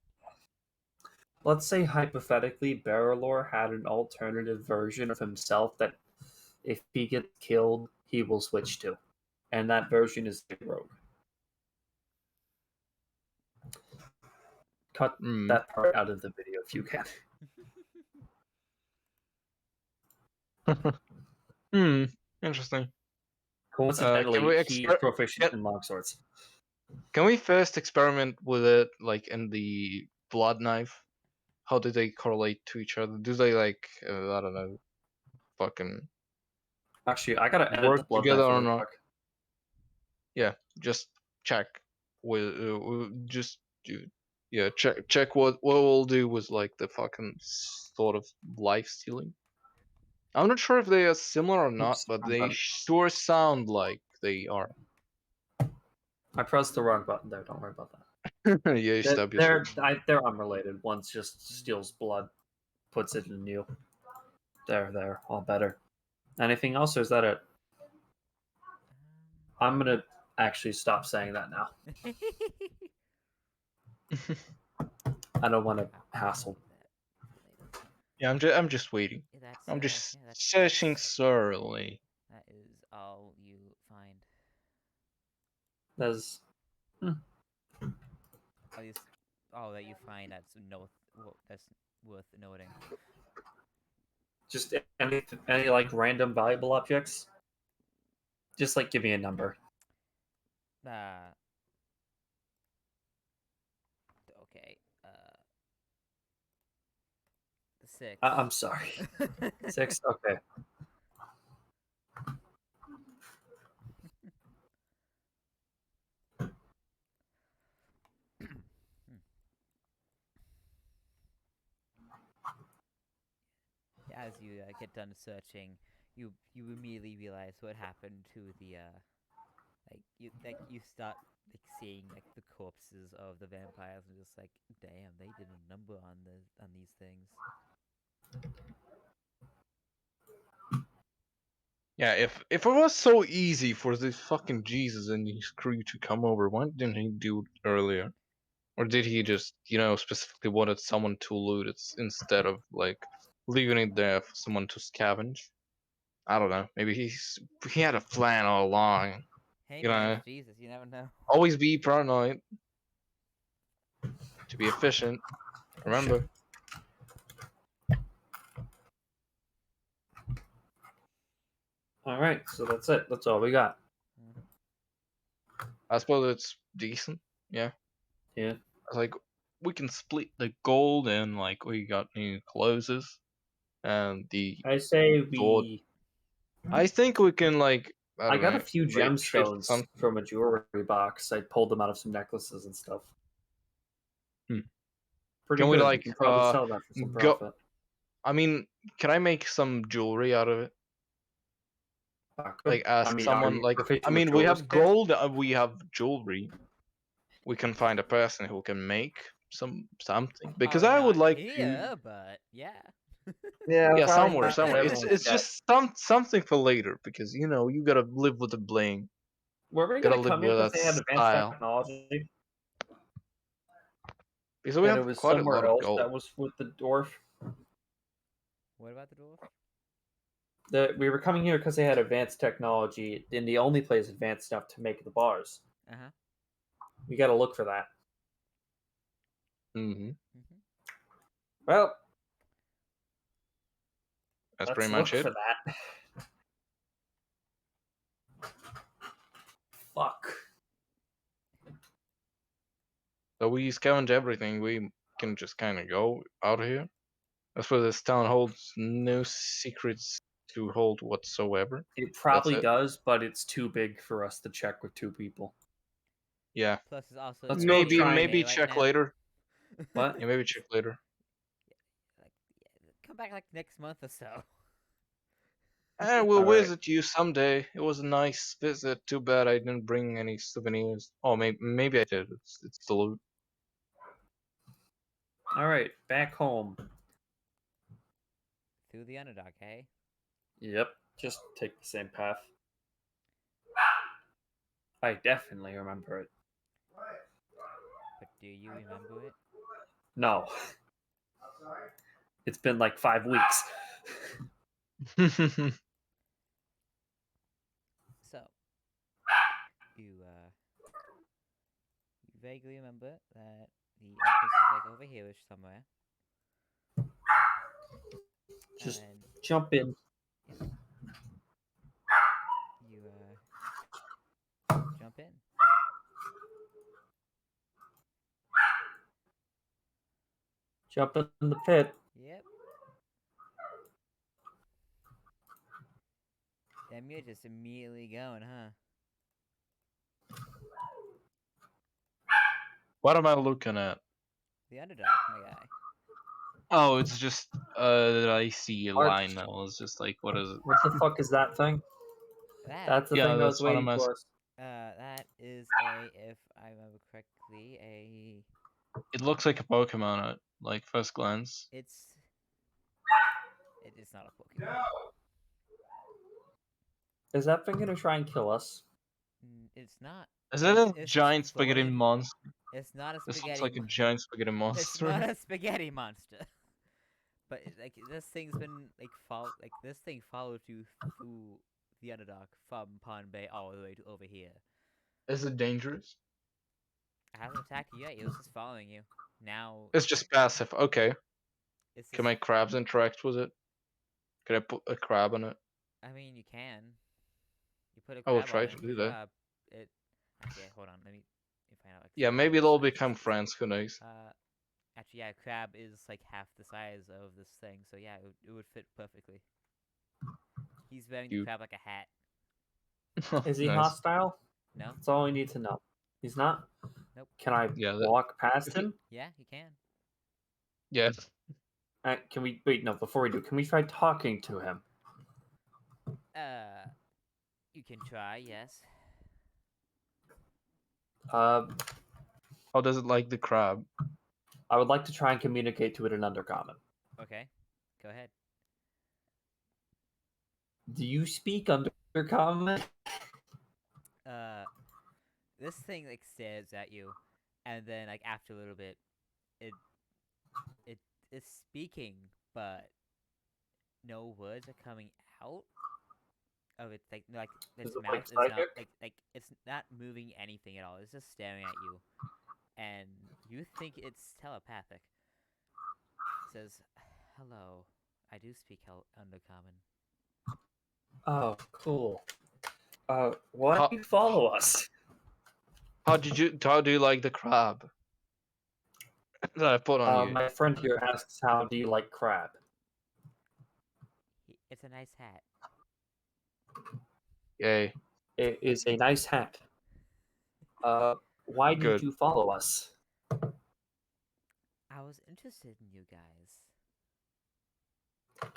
Let's say hypothetically, Barrelor had an alternative version of himself that, if he gets killed, he will switch to, and that version is the Rogue. Cut Hmm. that part out of the video if you can. Hmm. Interesting. Can Coincidentally, we he's proficient in longswords. can we first experiment with it like in the blood knife? How do they correlate to each other? Do they like I don't know, fucking Actually, I gotta edit the work blood together knife or really not? quick. Yeah, just check. Just yeah, check what we'll do with like the fucking sort of life stealing. I'm not sure if they are similar or not, Oops, but wrong they button. sure sound like they are. I pressed the wrong button there. Don't worry about that. Yeah, you They're stab yourself. they're unrelated. One just steals blood, puts it in you. There, all better. Anything else, or is that it? I'm gonna actually stop saying that now. I don't want to hassle. Yeah, I'm just waiting. That's I'm just yeah, searching thoroughly. that is all you find. There's At least all that you find that's worth noting. just any like random valuable objects. Just like give me a number. Uh okay. 6. I'm sorry. 6. Okay. As you get done searching, you immediately realize what happened to the you start like seeing like the corpses of the vampires and just like, damn, they did a number on these things. Yeah, if it was so easy for this fucking Jesus and his crew to come over, why didn't he do it earlier? Or did he just, specifically wanted someone to loot it instead of like leaving it there for someone to scavenge? I don't know. Maybe he had a plan all along. Hey You man, know, it's Jesus. You never know. always be paranoid to be efficient. Oh, shit. Remember. All right, so that's it. That's all we got. I suppose it's decent. Yeah. Yeah. Like we can split the gold and like we got new clothes and the I say sword. we. I think we can like I I don't got a know, few like shift gemstones something. from a jewelry box. I pulled them out of some necklaces and stuff. Hmm. Pretty Can we good. We like can probably sell that for some go? profit. I mean, can I make some jewelry out of it? Like I ask mean, are someone you like I proficient with mean we jeweler's have kit? gold, we have jewelry. We can find a person who can make something because Oh, I would not like to. here, but yeah. Yeah, Yeah, probably somewhere, not 'cause somewhere. It's everyone's it's dead. just something for later because you gotta live with the bling. Were we Gotta gonna live come here with because that they had advanced style technology, because we and it have was quite a lot somewhere of else gold. that was with the dwarf? What about the dwarf? We were coming here because they had advanced technology, and the only place advanced enough to make the bars. Uh-huh. We got to look for that. Hmm. Mm-hmm. Well, That's Let's pretty look much it. for that. Fuck. So we scavenge everything. We can just kind of go out of here. That's why this town holds no secrets to hold whatsoever. It That's probably it. does, but it's too big for us to check with 2 people. Yeah. Plus, it's also Let's during go Maybe try and- maybe daylight check now. later. What? Yeah, maybe check later. Like, yeah, come back like next month or so. I will All right. visit you someday. It was a nice visit. Too bad I didn't bring any souvenirs. Oh, maybe I did. It's the loot. All right, back home. Through the Underdog, hey? Yep, just take the same path. I definitely remember it. But do you remember it? No. It's been like 5 weeks. So, you vaguely remember that the entrance is like over here somewhere. Just And jump in. you jump in. Jump in the pit. Yep. Damn, you're just immediately going, huh? What am I looking at? The Underdog, my guy. Oh, it's just I see a Art. line now. It's just like, what is it? What the fuck is that thing? That's the Yeah, thing I was that's what I'm waiting asking. for. That is if I remember correctly, It looks like a Pokemon at like first glance. it is not a Pokemon. Is that thing gonna try and kill us? It's not. Is it a It's giant spaghetti furry. monster? It's not a This looks spaghetti. like a giant spaghetti It's not monster. a spaghetti monster. But like this thing's been this thing followed you through the Underdog from Pond Bay all the way to over here. Is it dangerous? It hasn't attacked you yet. It was just following you. Now It's just passive. Okay. it's Can just. my crabs interact with it? Can I put a crab on it? I mean, you can. You put a I will crab on try it. to do that. It. Actually, hold on. Let me find out Yeah, exactly maybe what they'll size become this is. friends. Who knows? Actually, yeah, crab is like half the size of this thing, so yeah, it would fit perfectly. He's wearing the Cute. crab like a hat. Is he Nice. hostile? No? That's all we need to know. He's not? Nope. Can I Yeah, walk past if you- him? Yeah, you can. Yeah. Can we wait? No, before we do, can we try talking to him? You can try, yes. How does it like the crab? I would like to try and communicate to it in Undercommon. Okay, go ahead. Do you speak Undercommon? This thing like stares at you, and then like after a little bit, it is speaking, but no words are coming out of its like its Is it mouth like is not psychic? like it's not moving anything at all. It's just staring at you, and you think it's telepathic. It says, "Hello, I do speak Undercommon." Oh, cool. Why How do you follow us? how do you like the crab that I put on you? My friend here asks, how do you like crab? It's a nice hat. Yay. It is a nice hat. Why did Good. you follow us? I was interested in you guys.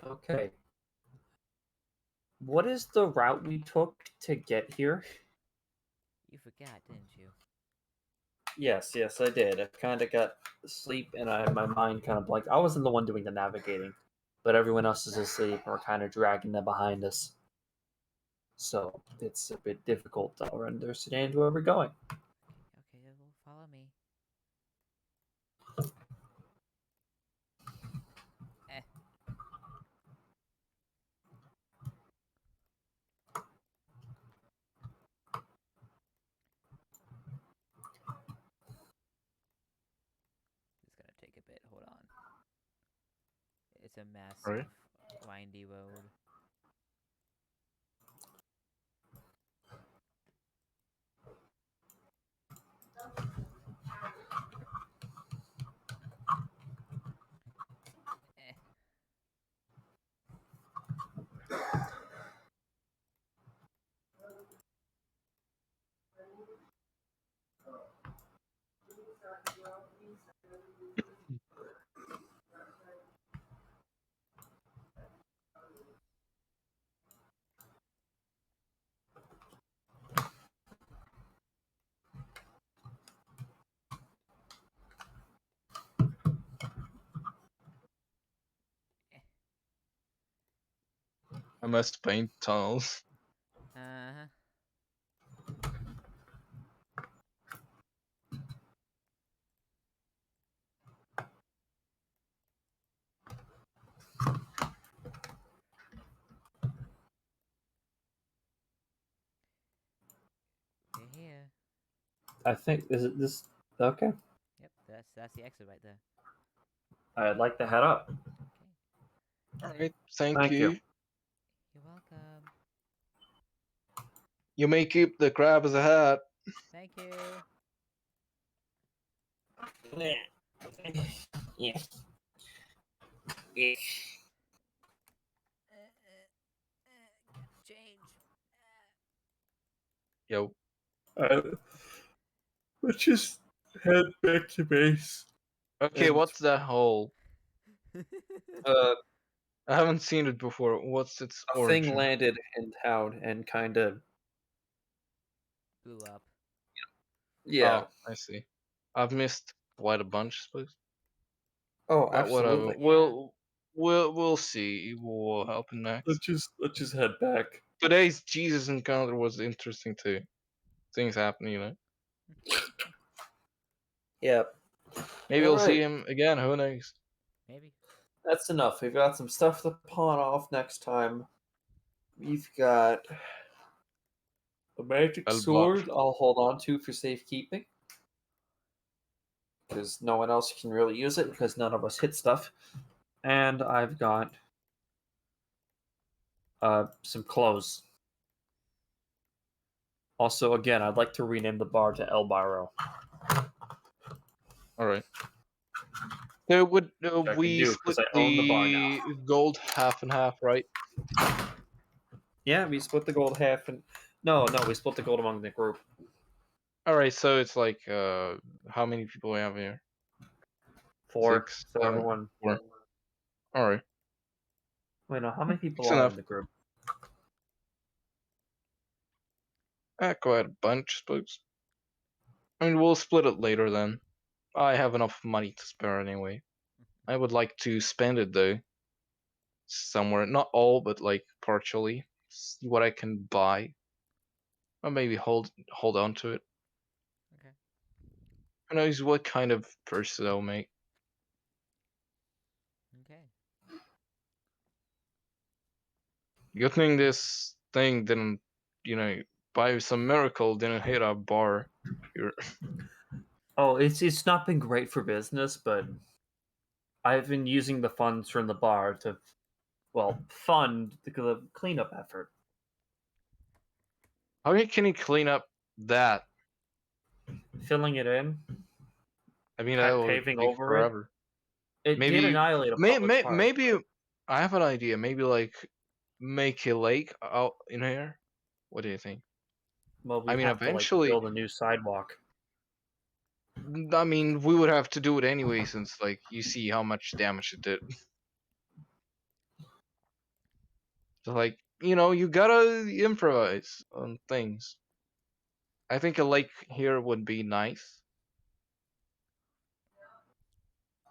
Okay. What is the route we took to get here? You forgot, didn't you? Yes, I did. I kind of got asleep and my mind kind of blanked. I wasn't the one doing the navigating, but everyone else is asleep and we're kind of dragging them behind us. So it's a bit difficult to understand where we're going. Okay, well, follow me. Eh. It's gonna take a bit. Hold on. It's a massive Alright. windy road. Eh. I must paint tunnels. Uh-huh. We're here. I think is it this? Okay, Yep, that's the exit right there. I'd like to head up. Okay. Alright, thank Thank you. you. You're welcome. You may keep the crab as a hat. Thank you. Yes. Change. Yo. Let's just head back to base. Okay, And- what's that hole? Uh, I haven't seen it before. What's its a thing origin? landed in town and kind of Blew up. yeah. Oh, I see. I've missed quite a bunch, I suppose. Oh, But whatever. absolutely. Yeah. We'll see. We'll help him next. Let's just head back. Today's Jesus encounter was interesting too. Things happen, you know. Yep. Maybe All we'll see right. him again. Who knows? Maybe. That's enough. We've got some stuff to pawn off next time. We've got a magic El bar. sword I'll hold on to for safekeeping. Because no one else can really use it because none of us hit stuff. And I've got some clothes. Also, again, I'd like to rename the bar to El Baro. All right. So would Which I can we do split because I own the bar now. the gold half and half, right? Yeah, we split the gold half and no, we split the gold among the group. All right. So it's like how many people we have here? Four Six, for seven, everyone. four. All right. Wait, no, how many people It's are enough. in the group? Quite a bunch, I suppose. I mean, we'll split it later then. I have enough money to spare anyway. I would like to spend it though. Somewhere, not all, but like partially. See what I can buy, or maybe hold on to it. Okay. Who knows what kind of purse I'll make? Okay. Good thing this thing didn't, by some miracle, didn't hit a bar here. Oh, it's not been great for business, but I've been using the funds from the bar to, well, fund the cleanup effort. How can you clean up that? Filling it in, I mean, that would paving take over it. forever. It did Maybe, annihilate a public park. maybe I have an idea. Maybe like make a lake out in here. What do you think? Well, I we'd mean, have to like eventually, build a new sidewalk. I mean, we would have to do it anyway, since like you see how much damage it did. So like, you gotta improvise on things. I think a lake here would be nice.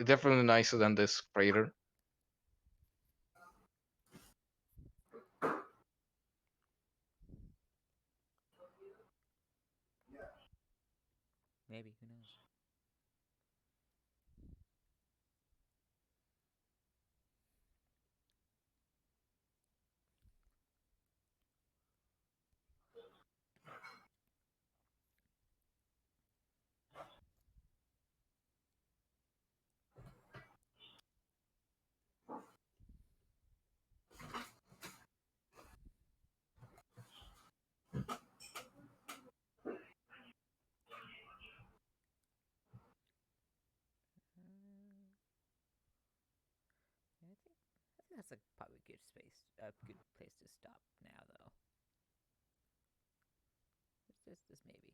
Definitely nicer than this crater. Maybe. Who knows? think that's a probably good space, a good place to stop now, though. Just maybe.